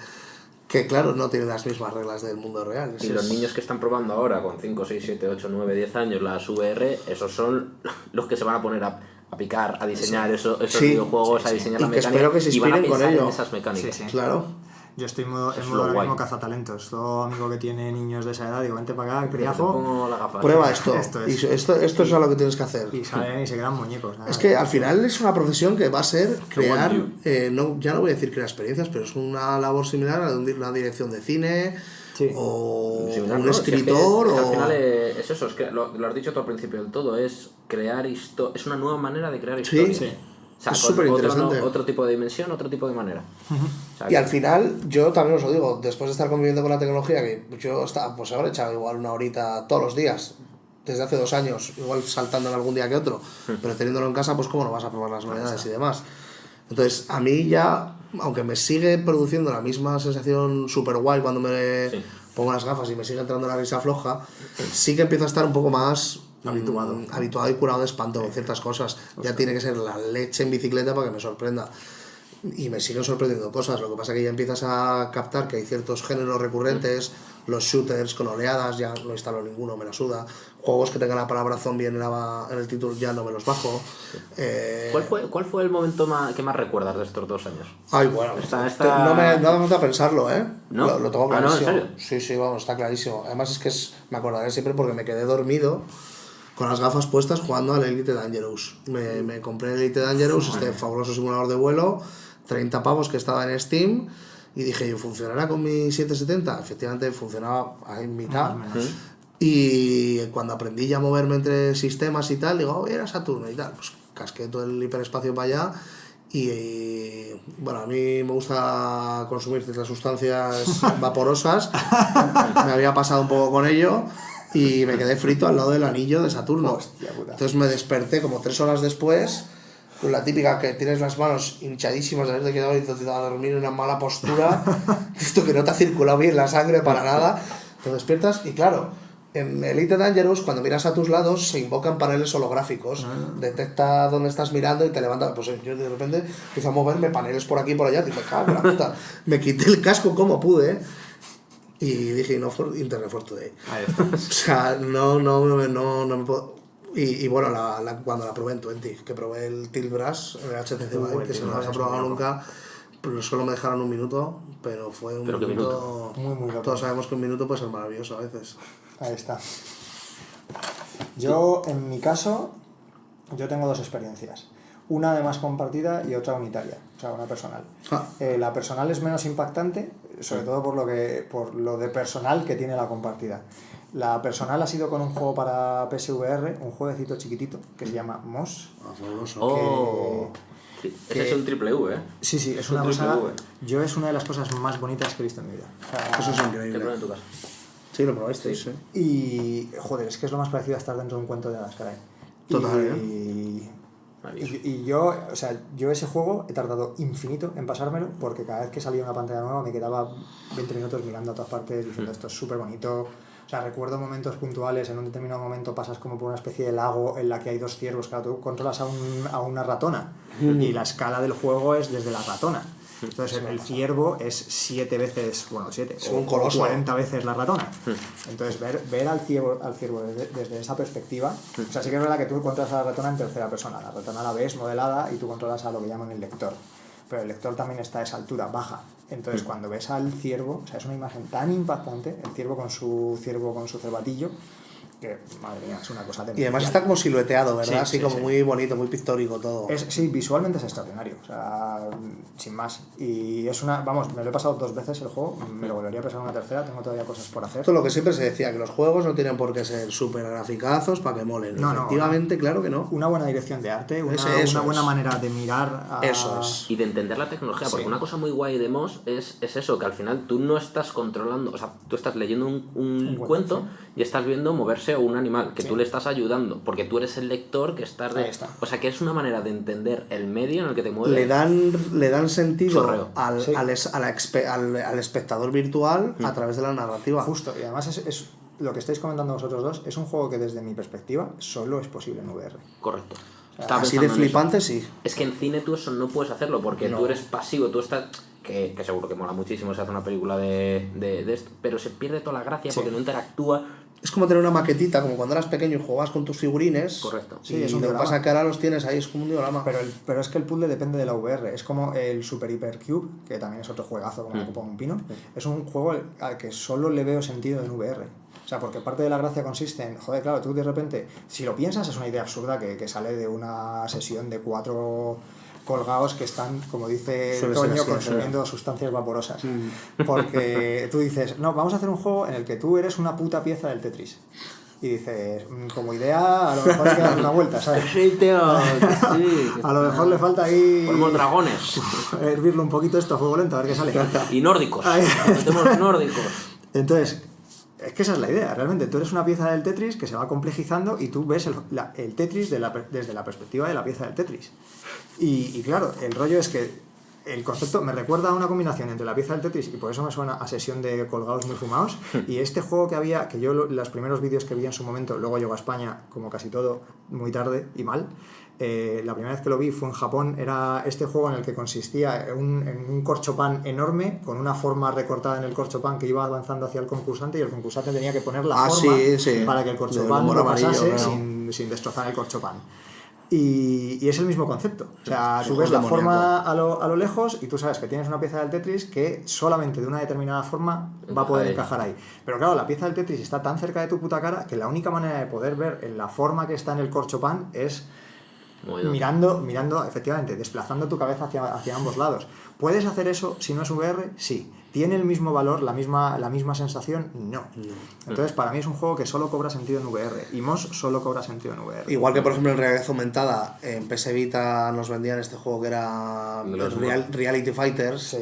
[SPEAKER 2] Que claro, no tienen las mismas reglas del mundo real.
[SPEAKER 1] Y los niños que están probando ahora con 5, 6, 7, 8, 9, 10 años las VR, esos son los que se van a poner a picar, a diseñar esos
[SPEAKER 2] Sí,
[SPEAKER 1] videojuegos, a diseñar
[SPEAKER 2] Y
[SPEAKER 1] la
[SPEAKER 2] que
[SPEAKER 1] mecánica.
[SPEAKER 2] espero que se
[SPEAKER 1] y van a
[SPEAKER 2] inspiren con
[SPEAKER 1] pensar
[SPEAKER 2] ello.
[SPEAKER 1] en esas mecánicas.
[SPEAKER 3] Sí, sí.
[SPEAKER 2] Claro.
[SPEAKER 3] Yo estoy en modo
[SPEAKER 1] Es
[SPEAKER 3] ahora
[SPEAKER 1] lo
[SPEAKER 3] mismo
[SPEAKER 1] guay.
[SPEAKER 3] cazatalentos. Todo amigo que tiene niños de esa edad, digo, vente para acá,
[SPEAKER 1] Te
[SPEAKER 3] criajo.
[SPEAKER 1] pongo la gafa.
[SPEAKER 2] Prueba esto.
[SPEAKER 3] Esto es.
[SPEAKER 2] Y esto es lo que tienes que hacer.
[SPEAKER 3] Y salen y se quedan muñecos. nada.
[SPEAKER 2] Es que al final es una profesión que va a ser crear,
[SPEAKER 1] want you.
[SPEAKER 2] ya no voy a decir crear experiencias, pero es una labor similar a una dirección de cine
[SPEAKER 3] Sí.
[SPEAKER 2] o
[SPEAKER 1] Similar,
[SPEAKER 2] un
[SPEAKER 1] ¿no? Si es que
[SPEAKER 2] escritor
[SPEAKER 1] al
[SPEAKER 2] o...
[SPEAKER 1] final es eso, es que lo has dicho tú al principio del todo, es crear es una nueva manera de crear historia.
[SPEAKER 2] Sí.
[SPEAKER 1] O sea,
[SPEAKER 2] Es
[SPEAKER 1] con
[SPEAKER 2] superinteresante.
[SPEAKER 1] otro tipo de dimensión, otro tipo de manera. O sea,
[SPEAKER 2] Y al final, yo también os lo digo, después de estar conviviendo con la tecnología, que yo estaba, pues habré echado igual una horita todos los días, desde hace 2 años, igual saltando en algún día que otro, pero teniéndolo en casa, pues cómo no vas a probar las novedades y demás. Entonces, a mí ya, aunque me sigue produciendo la misma sensación super guay cuando me
[SPEAKER 1] Sí.
[SPEAKER 2] pongo las gafas y me sigue entrando la risa floja, sí que empiezo a estar un poco más habituado y curado de espanto con ciertas cosas. Ya tiene que ser la leche en bicicleta para que me sorprenda. Y me siguen sorprendiendo cosas. Lo que pasa es que ya empiezas a captar que hay ciertos géneros recurrentes, los shooters con oleadas, ya no instalo ninguno, me la suda. Juegos que tengan la palabra zombie en el título ya no me los bajo.
[SPEAKER 1] ¿Cuál fue el momento que más recuerdas de estos 2 años?
[SPEAKER 2] Ay, bueno,
[SPEAKER 1] Esta-
[SPEAKER 2] no me hace falta pensarlo, ¿eh?
[SPEAKER 1] ¿No?
[SPEAKER 2] Lo tengo
[SPEAKER 1] Ah, ¿no? ¿En
[SPEAKER 2] clarísimo.
[SPEAKER 1] serio?
[SPEAKER 2] Sí, sí, vamos, está clarísimo. Además es que me acordaré siempre porque me quedé dormido con las gafas puestas jugando al Elite Dangerous. Me compré el Elite Dangerous, este fabuloso simulador de vuelo, 30 pavos que estaba en Steam, Y dije, ¿funcionará con mi 770? Efectivamente funcionaba en mitad.
[SPEAKER 3] Más o menos.
[SPEAKER 2] Y cuando aprendí ya a moverme entre sistemas y tal, digo, era Saturno y tal. Pues casqué todo el hiperespacio para allá. Y bueno, a mí me gusta consumir ciertas sustancias vaporosas. Me había pasado un poco con ello. Y me quedé frito al lado del anillo de Saturno.
[SPEAKER 3] Hostia puta.
[SPEAKER 2] Entonces me desperté como 3 horas después, con la típica que tienes las manos hinchadísimas de haberte quedado y a dormir en una mala postura, esto que no te ha circulado bien la sangre para nada, te despiertas y claro, en Elite Dangerous cuando miras a tus lados se invocan paneles holográficos, detecta dónde estás mirando y te levanta, pues yo de repente empiezo a moverme paneles por aquí y por allá, y me cago en la puta, me quité el casco como pude, y dije, no for Internet for Today.
[SPEAKER 3] Ahí está.
[SPEAKER 2] O sea, no me puedo... Y bueno, cuando la probé en 20, que probé el Tilt Brass, el HTC Vive, que si no lo había probado nunca, pues solo me dejaron un minuto, pero fue un minuto...
[SPEAKER 3] Muy loco.
[SPEAKER 2] Todos sabemos que un minuto puede ser maravilloso a veces.
[SPEAKER 3] Ahí está. Yo, en mi caso, yo tengo 2 experiencias. Una además compartida y otra unitaria, o sea, una personal. La personal es menos impactante, sobre todo por lo de personal que tiene la compartida. La personal ha sido con un juego para PSVR, un jueguecito chiquitito que se llama Moss.
[SPEAKER 1] Oh, sí, ese es un triple V, ¿eh?
[SPEAKER 3] Sí, es una cosa... Yo es una de las cosas más bonitas que he visto en mi vida. O sea,
[SPEAKER 2] Eso es
[SPEAKER 1] Te
[SPEAKER 2] increíble.
[SPEAKER 1] pruebo en tu casa.
[SPEAKER 2] Sí, lo probasteis, sí.
[SPEAKER 3] y, joder, es que es lo más parecido a estar dentro de un cuento de hadas, caray.
[SPEAKER 2] Total,
[SPEAKER 3] Y yo, o sea, yo ese juego he tardado infinito en pasármelo porque cada vez que salía una pantalla nueva me quedaba 20 minutos mirando a todas partes diciendo esto es súper bonito. O sea, recuerdo momentos puntuales, en un determinado momento pasas como por una especie de lago en la que hay 2 ciervos, claro, tú controlas a una ratona y la escala del juego es desde la ratona. Entonces el ciervo es 7 veces, bueno, 7
[SPEAKER 2] Es un
[SPEAKER 3] o
[SPEAKER 2] coloso.
[SPEAKER 3] 40 veces la ratona. Entonces ver al ciervo desde esa perspectiva, o sea, sí que es verdad que tú controlas a la ratona en tercera persona, la ratona la ves modelada y tú controlas a lo que llaman el lector, pero el lector también está a esa altura, baja. Entonces cuando ves al ciervo, o sea, es una imagen tan impactante, el ciervo con su cervatillo, que, madre mía, es una cosa
[SPEAKER 2] Y además está como silueteado, ¿verdad?
[SPEAKER 3] Sí,
[SPEAKER 2] Así
[SPEAKER 3] sí,
[SPEAKER 2] como
[SPEAKER 3] sí.
[SPEAKER 2] muy bonito, muy pictórico todo.
[SPEAKER 3] Sí, visualmente es extraordinario, o sea, sin más. Y es una, vamos, me lo he pasado 2 veces el juego, me lo volvería a pasar una tercera, tengo todavía cosas por hacer.
[SPEAKER 2] Esto es lo que siempre se decía, que los juegos no tienen por qué ser súper graficazos para que molen.
[SPEAKER 3] No,
[SPEAKER 2] Efectivamente, claro que no.
[SPEAKER 3] Una buena dirección de arte,
[SPEAKER 2] Eso
[SPEAKER 3] una buena
[SPEAKER 2] es.
[SPEAKER 3] manera de mirar a...
[SPEAKER 2] Eso es.
[SPEAKER 1] Y de entender la tecnología, porque
[SPEAKER 3] Sí.
[SPEAKER 1] una cosa muy guay de Moss es eso, que al final tú no estás controlando, o sea, tú estás leyendo un cuento
[SPEAKER 3] sí.
[SPEAKER 1] y estás viendo moverse a un animal, que
[SPEAKER 3] Sí.
[SPEAKER 1] tú le estás ayudando, porque tú eres el lector que estás
[SPEAKER 3] Ahí está.
[SPEAKER 1] O sea, que es una manera de entender el medio en el que te mueves.
[SPEAKER 2] Le dan sentido
[SPEAKER 1] Chorreo.
[SPEAKER 3] Sí.
[SPEAKER 2] al espectador virtual a través de la narrativa.
[SPEAKER 3] Justo, y además es lo que estáis comentando vosotros dos, es un juego que desde mi perspectiva solo es posible en VR.
[SPEAKER 1] Correcto. Estaba
[SPEAKER 2] Así de
[SPEAKER 1] pensando en eso.
[SPEAKER 2] flipante, sí.
[SPEAKER 1] Es que en cine tú eso no puedes hacerlo, porque
[SPEAKER 2] No.
[SPEAKER 1] tú eres pasivo, tú estás... Que seguro que mola muchísimo, se hace una película de esto, pero se pierde toda la gracia
[SPEAKER 3] Sí.
[SPEAKER 1] porque no interactúa.
[SPEAKER 2] Es como tener una maquetita, como cuando eras pequeño y jugabas con tus figurines.
[SPEAKER 1] Correcto.
[SPEAKER 2] Sí,
[SPEAKER 3] Sí, es
[SPEAKER 2] y
[SPEAKER 3] un
[SPEAKER 2] lo que
[SPEAKER 3] diorama.
[SPEAKER 2] pasa es que ahora los tienes ahí, es como un diorama.
[SPEAKER 3] Pero es que el puzzle depende de la VR. Es como el Super Hyper Cube, que también es otro juegazo como la copa de un pino. Es un juego al que solo le veo sentido en VR. O sea, porque parte de la gracia consiste en, joder, claro, tú de repente, si lo piensas, es una idea absurda que sale de una sesión de 4 colgados que están, como dice
[SPEAKER 2] Suele ser
[SPEAKER 3] Toño,
[SPEAKER 2] así,
[SPEAKER 3] consumiendo sustancias vaporosas. Porque tú dices, no, vamos a hacer un juego en el que tú eres una puta pieza del Tetris. Y dices, como idea, a lo mejor hay que dar una vuelta, ¿sabes?
[SPEAKER 1] Sí, tío, sí.
[SPEAKER 3] A lo mejor le falta ahí
[SPEAKER 1] Ponemos dragones.
[SPEAKER 3] hervirlo un poquito esto a fuego lento, a ver qué sale.
[SPEAKER 1] Y nórdicos.
[SPEAKER 3] Ahí.
[SPEAKER 1] Metemos nórdicos.
[SPEAKER 3] Entonces, es que esa es la idea, realmente. Tú eres una pieza del Tetris que se va complejizando y tú ves el Tetris desde la perspectiva de la pieza del Tetris. Y claro, el rollo es que el concepto me recuerda a una combinación entre la pieza del Tetris, y por eso me suena a sesión de colgados muy fumados, y este juego que había, que yo los primeros vídeos que vi en su momento, luego llegó a España, como casi todo, muy tarde y mal. La primera vez que lo vi fue en Japón. Era este juego en el que consistía en un corchopán enorme con una forma recortada en el corchopán que iba avanzando hacia el concursante, y el concursante tenía que poner la forma
[SPEAKER 2] sí.
[SPEAKER 3] para que el
[SPEAKER 2] Del
[SPEAKER 3] corchopán
[SPEAKER 2] humor
[SPEAKER 3] lo
[SPEAKER 2] amarillo,
[SPEAKER 3] pasase
[SPEAKER 2] claro.
[SPEAKER 3] sin destrozar el corchopán. Y es el mismo concepto. O sea,
[SPEAKER 2] Sí,
[SPEAKER 3] tú
[SPEAKER 2] es
[SPEAKER 3] ves la
[SPEAKER 2] demoníaco.
[SPEAKER 3] forma a lo lejos y tú sabes que tienes una pieza del Tetris que solamente de una determinada forma va a poder encajar ahí. Pero claro, la pieza del Tetris está tan cerca de tu puta cara que la única manera de poder ver en la forma que está en el corchopán es mirando, efectivamente, desplazando tu cabeza hacia ambos lados. ¿Puedes hacer eso si no es VR? Sí. ¿Tiene el mismo valor, la misma sensación? No. Entonces, para mí es un juego que solo cobra sentido en VR. Y Moss solo cobra sentido en VR.
[SPEAKER 2] Igual que, por ejemplo, en realidad aumentada, en PS Vita nos vendían este juego que era Reality Fighters.
[SPEAKER 3] Sí.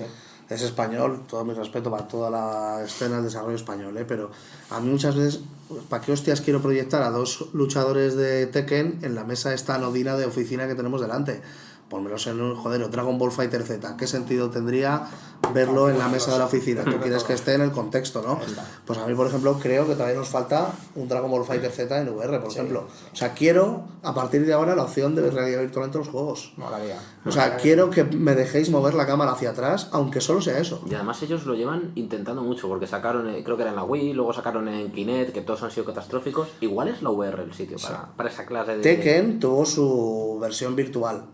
[SPEAKER 2] Es español, todo mi respeto para toda la escena del desarrollo español, pero a mí muchas veces, ¿para qué hostias quiero proyectar a dos luchadores de Tekken en la mesa esta anodina de oficina que tenemos delante? Ponmelos en un Dragon Ball Fighter Z. ¿Qué sentido tendría verlo en la mesa de la oficina? Tú quieres que esté en el contexto, ¿no? Pues a mí, por ejemplo, creo que todavía nos falta un Dragon Ball Fighter Z en VR, por ejemplo. O sea, quiero, a partir de ahora, la opción de realidad virtual entre los juegos.
[SPEAKER 3] Molaría.
[SPEAKER 2] O sea, quiero que me dejéis mover la cámara hacia atrás, aunque solo sea eso.
[SPEAKER 1] Y además ellos lo llevan intentando mucho, porque sacaron, creo que era en la Wii, luego sacaron en Kinect, que todos han sido catastróficos. Igual es la VR el sitio para esa clase de...
[SPEAKER 2] Tekken tuvo su versión virtual.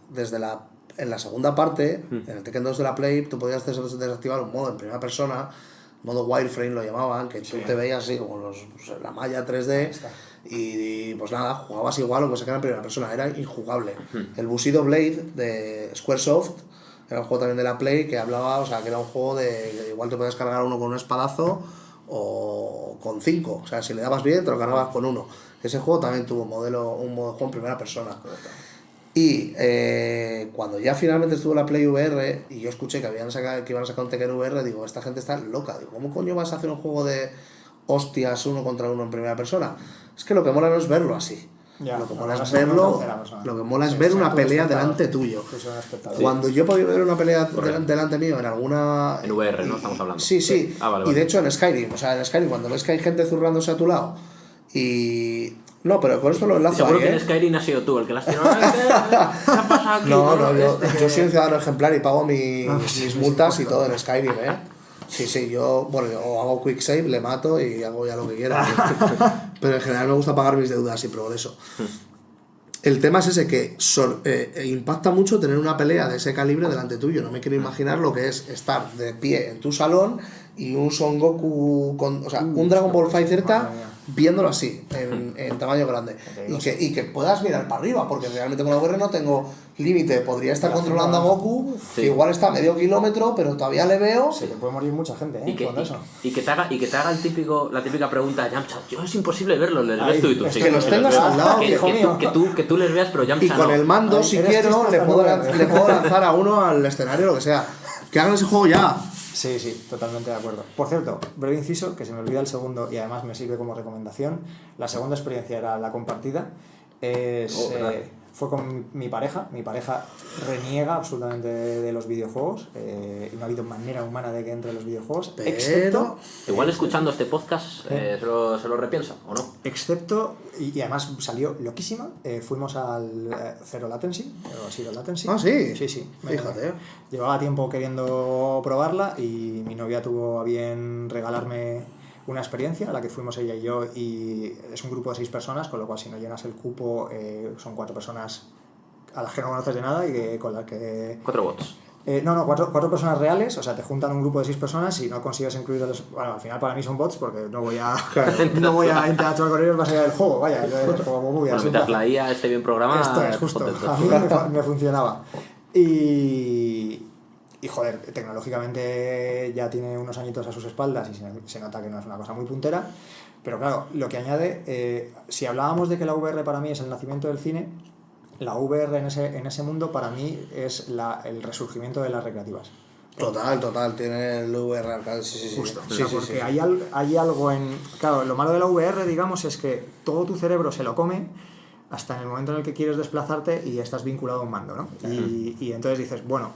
[SPEAKER 2] En la segunda parte, en el Tekken 2 de la Play, tú podías desactivar un modo en primera persona, modo wireframe lo llamaban, que tú te veías así como la malla 3D y pues nada, jugabas igual o que se quedara en primera persona, era injugable. El Bushido Blade de Squaresoft era un juego también de la Play que hablaba, o sea, que era un juego de igual te podías cargar uno con un espadazo o con 5, o sea, si le dabas bien te lo cargabas con uno. Ese juego también tuvo un modo de juego en primera persona. Y cuando ya finalmente estuvo la Play VR y yo escuché que iban a sacar un Tekken VR, digo, esta gente está loca. Digo, ¿cómo coño vas a hacer un juego de hostias uno contra uno en primera persona? Es que lo que mola no es verlo así. Lo que mola es ver una pelea delante tuyo. Cuando yo podía ver una pelea delante mío en alguna...
[SPEAKER 1] En VR, ¿no? Estamos hablando.
[SPEAKER 2] Sí.
[SPEAKER 1] Vale.
[SPEAKER 2] Y de hecho en Skyrim, cuando ves que hay gente zurrándose a tu lado y... No, pero con esto lo enlazo.
[SPEAKER 1] Seguro que en Skyrim has sido tú el que las tiró. ¿Qué ha pasado aquí?
[SPEAKER 2] No, yo soy un ciudadano ejemplar y pago mis multas y todo en Skyrim, Sí, yo hago quick save, le mato y hago ya lo que quiera. Pero en general me gusta pagar mis deudas y progreso. El tema es ese, que impacta mucho tener una pelea de ese calibre delante tuyo. No me quiero imaginar lo que es estar de pie en tu salón y un Son Goku un Dragon Ball Fighter Z viéndolo así, en tamaño grande. Y que puedas mirar para arriba, porque realmente con la VR no tengo límite. Podría estar controlando a Goku, que igual está a medio kilómetro, pero todavía le veo.
[SPEAKER 3] Se le puede morir mucha gente, con eso.
[SPEAKER 1] Y que te haga la típica pregunta, Yamcha, yo es imposible verlo, les ves tú y tú.
[SPEAKER 2] Es que los tengas al lado,
[SPEAKER 1] que tú les veas, pero Yamcha
[SPEAKER 2] y con el mando, si quiero, le puedo lanzar a uno al escenario, lo que sea. Que hagan ese juego ya.
[SPEAKER 3] Sí, totalmente de acuerdo. Por cierto, breve inciso, que se me olvida el segundo y además me sirve como recomendación. La segunda experiencia era la compartida. Fue con mi pareja. Mi pareja reniega absolutamente de los videojuegos y no ha habido manera humana de que entre los videojuegos.
[SPEAKER 2] Pero...
[SPEAKER 3] Excepto...
[SPEAKER 1] Igual escuchando este podcast se lo repiensa, ¿o no?
[SPEAKER 3] Excepto, y además salió loquísima, fuimos al Zero Latency.
[SPEAKER 2] Ah, sí.
[SPEAKER 3] Sí.
[SPEAKER 2] Fíjate.
[SPEAKER 3] Llevaba tiempo queriendo probarla y mi novia tuvo a bien regalarme una experiencia a la que fuimos ella y yo, y es un grupo de 6 personas, con lo cual si no llenas el cupo son 4 personas a las que no conoces de nada y con las que...
[SPEAKER 1] 4 bots.
[SPEAKER 3] No, 4 personas reales, o sea, te juntan un grupo de 6 personas y no consigues incluir bueno, al final para mí son bots porque no voy a interactuar con ellos más allá del juego, vaya, es como muy bien.
[SPEAKER 1] Mientras la IA esté bien programada,
[SPEAKER 3] esto es justo,
[SPEAKER 1] contento.
[SPEAKER 3] a mí me funcionaba. Y joder, tecnológicamente ya tiene unos añitos a sus espaldas y se nota que no es una cosa muy puntera, pero claro, lo que añade, si hablábamos de que la VR para mí es el nacimiento del cine, la VR en ese mundo para mí es el resurgimiento de las recreativas.
[SPEAKER 2] Total, tiene el VR arcade, sí.
[SPEAKER 3] Justo, porque hay algo en... Claro, lo malo de la VR, digamos, es que todo tu cerebro se lo come hasta en el momento en el que quieres desplazarte y estás vinculado a un mando, ¿no? Y entonces dices, bueno,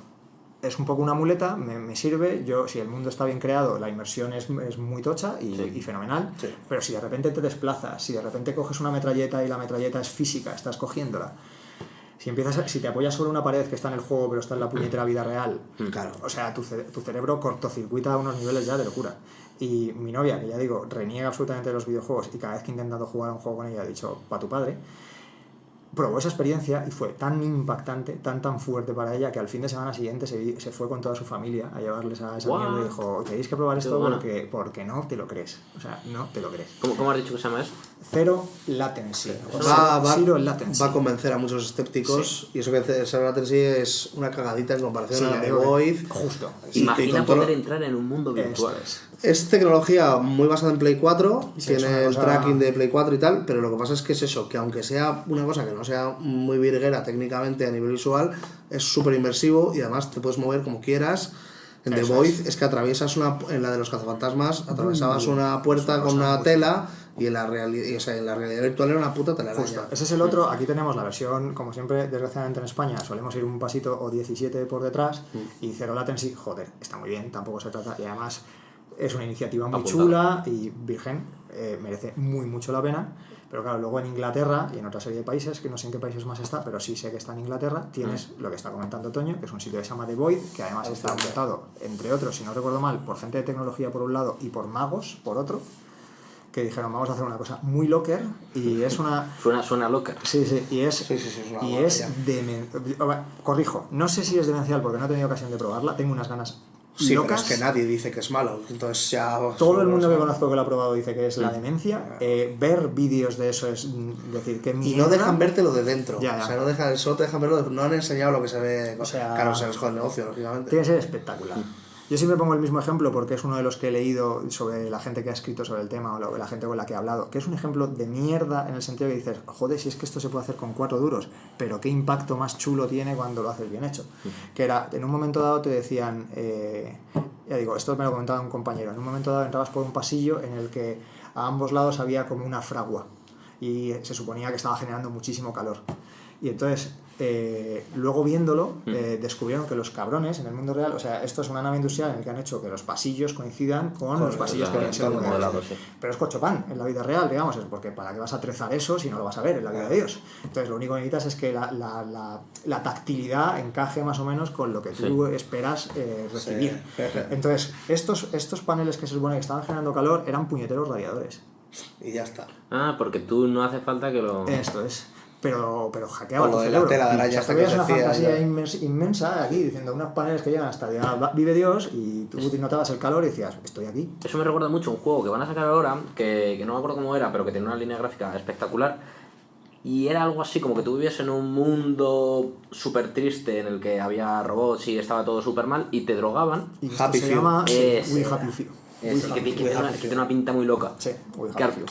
[SPEAKER 3] es un poco una muleta, me sirve, si el mundo está bien creado, la inmersión es muy tocha y fenomenal, pero si de repente te desplazas, si de repente coges una metralleta y la metralleta es física, estás cogiéndola, si te apoyas sobre una pared que está en el juego pero está en la puñetera vida real,
[SPEAKER 2] claro.
[SPEAKER 3] O sea, tu cerebro cortocircuita a unos niveles ya de locura. Y mi novia, que ya digo, reniega absolutamente de los videojuegos y cada vez que he intentado jugar a un juego con ella he dicho, pa' tu padre. probó esa experiencia y fue tan impactante, tan fuerte para ella, que al fin de semana siguiente se fue con toda su familia a llevarles a esa mierda y dijo, tenéis que probar esto porque no te lo crees. O sea, no te lo crees.
[SPEAKER 1] ¿Cómo has dicho que se llama eso?
[SPEAKER 3] Zero Latency.
[SPEAKER 2] Va
[SPEAKER 3] Latency.
[SPEAKER 2] a convencer a muchos escépticos, y eso que Zero Latency es una cagadita en comparación a The Void.
[SPEAKER 3] Justo.
[SPEAKER 1] Imagina poder entrar en un mundo virtual.
[SPEAKER 2] Es tecnología muy basada en Play 4,
[SPEAKER 3] Sí,
[SPEAKER 2] tiene el tracking de Play 4 y tal, pero lo que pasa es que es eso, que aunque sea una cosa que no sea muy virguera técnicamente a nivel visual, es súper inmersivo y además te puedes mover como quieras. En The Void es que atraviesas en la de los cazafantasmas, atravesabas una puerta con una tela y en la realidad virtual era una puta telaraña.
[SPEAKER 3] Justo. Ese es el otro. Aquí tenemos la versión, como siempre, desgraciadamente en España, solemos ir un pasito o 17 por detrás y Zero Latency, joder, está muy bien, tampoco se trata, y además es una iniciativa muy chula y virgen, merece mucho la pena. Pero claro, luego en Inglaterra y en otra serie de países, que no sé en qué países más está, pero sí sé que está en Inglaterra, tienes lo que está comentando Toño, que es un sitio que se llama The Void, que además está montado, entre otros, si no recuerdo mal, por gente de tecnología por un lado y por magos por otro, que dijeron, vamos a hacer una cosa muy locker, y es una...
[SPEAKER 1] Suena locker.
[SPEAKER 3] Sí, y es corrijo, no sé si es demencial porque no he tenido ocasión de probarla, tengo unas ganas locas.
[SPEAKER 2] Pero es que nadie dice que es malo, entonces ya...
[SPEAKER 3] Todo el mundo que conozco que lo ha probado dice que es la demencia. Ver vídeos de eso es decir que
[SPEAKER 2] y no dejan vértelo de dentro.
[SPEAKER 3] Ya.
[SPEAKER 2] O sea, solo te dejan verlo no han enseñado lo que se ve.
[SPEAKER 3] O sea,
[SPEAKER 2] claro, se les jode el negocio, lógicamente.
[SPEAKER 3] Tiene que ser espectacular. Yo siempre pongo el mismo ejemplo porque es uno de los que he leído sobre la gente que ha escrito sobre el tema o la gente con la que he hablado, que es un ejemplo de mierda en el sentido que dices, joder, si es que esto se puede hacer con 4 duros, pero qué impacto más chulo tiene cuando lo haces bien hecho. Que era, en un momento dado te decían, ya digo, esto me lo comentaba un compañero, en un momento dado entrabas por un pasillo en el que a ambos lados había como una fragua y se suponía que estaba generando muchísimo calor. Y entonces, luego viéndolo, descubrieron que los cabrones en el mundo real, o sea, esto es una nave industrial en la que han hecho que los pasillos coincidan con los pasillos que habían sido modelados. Sí. Pero es cochopán en la vida real, digamos, es porque ¿para qué vas a trezar eso si no lo vas a ver en la vida de Dios? Entonces, lo único que necesitas es que la tactilidad encaje más o menos con lo que tú esperas recibir. Sí. Entonces, estos paneles que se supone que estaban generando calor eran puñeteros radiadores.
[SPEAKER 2] Y ya está.
[SPEAKER 1] Ah, porque tú no hace falta que lo...
[SPEAKER 3] Esto es. Pero hackeaba
[SPEAKER 2] tu cerebro. La tela de araña hasta que
[SPEAKER 3] una fantasía inmensa aquí, diciendo unos paneles que llegan hasta allá, vive Dios, y tú notabas el calor y decías, estoy aquí.
[SPEAKER 1] Eso me recuerda mucho a un juego que van a sacar ahora, que no me acuerdo cómo era, pero que tenía una línea gráfica espectacular. Y era algo así, como que tú vivías en un mundo súper triste en el que había robots y estaba todo súper mal, y te drogaban.
[SPEAKER 3] Y Happy se llama We Happy Few.
[SPEAKER 1] Que tiene una pinta muy loca.
[SPEAKER 3] Sí,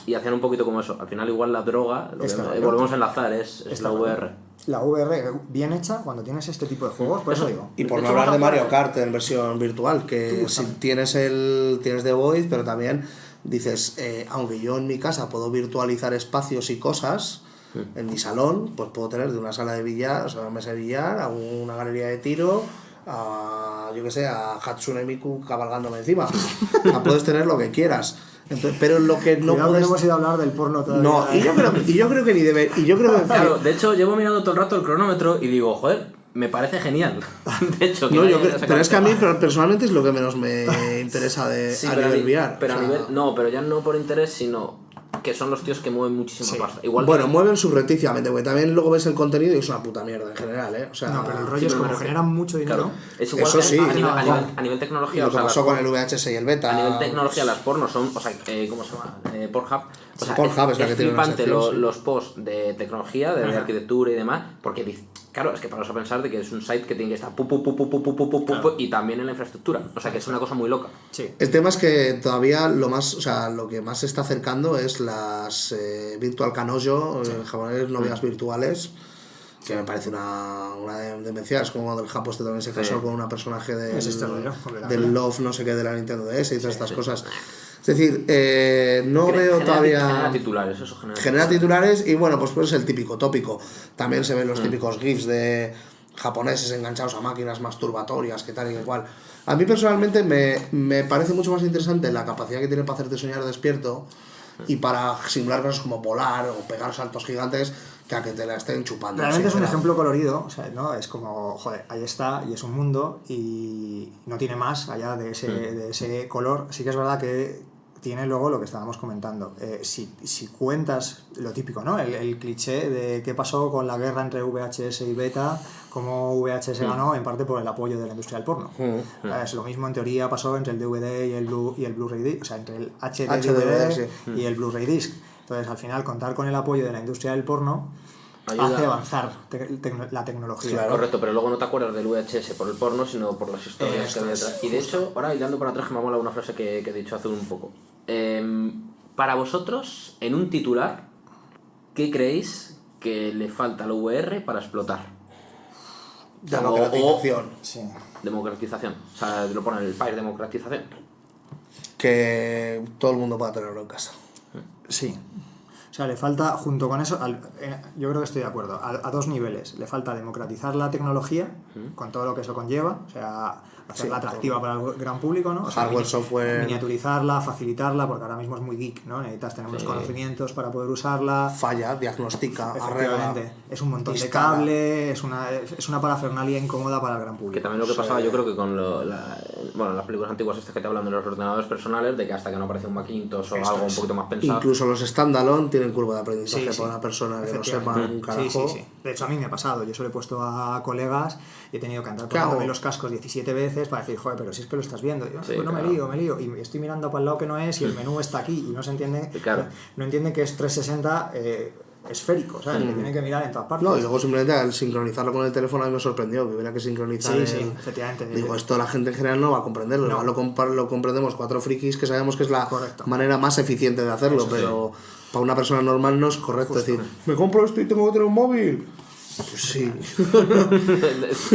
[SPEAKER 1] y hacían un poquito como eso. Al final igual la droga, volvemos a enlazar, es la VR.
[SPEAKER 3] La VR bien hecha cuando tienes este tipo de juegos, por eso digo.
[SPEAKER 2] Y por no hablar de Mario Kart en versión virtual, que si tienes The Void, pero también dices, aunque yo en mi casa puedo virtualizar espacios y cosas, en mi salón, pues puedo tener de una sala de billar, o sea, una mesa de billar, a una galería de tiro, yo que sé, a Hatsune Miku cabalgándome encima. Puedes tener lo que quieras. Entonces, pero lo que no
[SPEAKER 3] puedes...
[SPEAKER 2] no
[SPEAKER 3] hemos ido a hablar del porno todavía.
[SPEAKER 2] No, y yo creo que ni debe...
[SPEAKER 1] Claro, de hecho, llevo mirando todo el rato el cronómetro y digo, joder, me parece genial. De hecho,
[SPEAKER 2] no, pero es que a mí personalmente es lo que menos me interesa a nivel VR.
[SPEAKER 1] Pero a nivel, no, pero ya no por interés, sino que son los tíos que mueven muchísima pasta. Igual
[SPEAKER 2] bueno, mueven subrepticiamente, porque también luego ves el contenido y es una puta mierda en general, ¿eh? O sea,
[SPEAKER 3] no, pero el rollo es como generan mucho dinero.
[SPEAKER 1] Claro. Es igual
[SPEAKER 2] eso
[SPEAKER 1] que
[SPEAKER 2] sí.
[SPEAKER 1] A nivel tecnología.
[SPEAKER 2] Lo que pasó con el VHS y el beta.
[SPEAKER 1] A nivel tecnología, las pornos son. O sea, ¿cómo se llama? Pornhub. O sea,
[SPEAKER 2] Pornhub es la que tiene una
[SPEAKER 1] flipante
[SPEAKER 2] sección,
[SPEAKER 1] los posts de tecnología, de arquitectura y demás, porque claro, es que paras a pensar de que es un site que tiene que estar y también en la infraestructura. O sea, que es una cosa muy loca.
[SPEAKER 3] Sí.
[SPEAKER 2] El tema es que todavía lo que más se está acercando es las Virtual Kanojo, en japonés, novias virtuales, que me parece una demencia. Es como cuando el Japo también se casó con una personaje del Love, no sé qué, de la Nintendo DS y todas estas cosas. Es decir, no veo todavía...
[SPEAKER 1] Genera titulares, eso
[SPEAKER 2] genera titulares y bueno, pues es el típico tópico. También se ven los típicos GIFs de japoneses enganchados a máquinas masturbatorias, que tal y que cual. A mí personalmente me parece mucho más interesante la capacidad que tiene para hacerte soñar despierto y para simular cosas como volar o pegar saltos gigantes, que a que te la estén chupando.
[SPEAKER 3] Realmente es un ejemplo colorido, o sea, ¿no? Es como, joder, ahí está, y es un mundo, y no tiene más allá de ese color. Sí que es verdad que tiene luego lo que estábamos comentando. Si cuentas lo típico, ¿no? El cliché de qué pasó con la guerra entre VHS y Beta, cómo VHS ganó en parte por el apoyo de la industria del porno. Es lo mismo en teoría pasó entre el DVD y el Blu-ray disc, o sea, entre el HD y el Blu-ray disc. Entonces, al final, contar con el apoyo de la industria del porno hace avanzar la tecnología.
[SPEAKER 1] Claro. Correcto, pero luego no te acuerdas del VHS por el porno, sino por las historias que hay detrás. Y de hecho, ahora hilando para atrás, que me mola una frase que he dicho hace un poco. Para vosotros, en un titular, ¿qué creéis que le falta al VR para explotar?
[SPEAKER 2] Democratización.
[SPEAKER 3] Sí.
[SPEAKER 1] Democratización. O sea, lo ponen en el país, democratización.
[SPEAKER 2] Que todo el mundo pueda tenerlo en casa.
[SPEAKER 3] Sí. O sea, le falta, junto con eso, yo creo que estoy de acuerdo, a dos niveles. Le falta democratizar la tecnología, con todo lo que eso conlleva, o sea, hacerla atractiva para el gran público, ¿no? O sea,
[SPEAKER 2] hardware, software...
[SPEAKER 3] Miniaturizarla, facilitarla, porque ahora mismo es muy geek, ¿no? Necesitas tener unos conocimientos para poder usarla.
[SPEAKER 2] Falla, diagnostica, arregla.
[SPEAKER 3] Es un montón de cable, es una parafernalia incómoda para el gran público.
[SPEAKER 1] Que también lo que pasaba, yo creo que con las películas antiguas estas que te hablan de los ordenadores personales, de que hasta que no aparece un Macintosh o algo un poquito más pensado...
[SPEAKER 2] Incluso los standalone tienen curva de aprendizaje para una persona que no sepa un carajo.
[SPEAKER 3] Sí. De hecho, a mí me ha pasado. Yo se lo he puesto a colegas y he tenido que andar poniéndome los cascos 17 veces para decir, joder, pero si es que lo estás viendo. Yo, pues no, claro. me lío. Y estoy mirando para el lado que no es y el menú está aquí y no se entiende.
[SPEAKER 1] Claro.
[SPEAKER 3] No entiende que es 360 esférico, ¿sabes? Que tiene que mirar en todas partes.
[SPEAKER 2] No, y luego simplemente al sincronizarlo con el teléfono a mí me sorprendió que hubiera que sincronizar.
[SPEAKER 3] Sí, efectivamente.
[SPEAKER 2] Digo, esto la gente en general no va a comprenderlo. No. Lo comprendemos 4 frikis que sabemos que es la manera más eficiente de hacerlo, pero para una persona normal no es correcto. Justo. Decir, me compro esto y tengo que tener un móvil. Pues sí.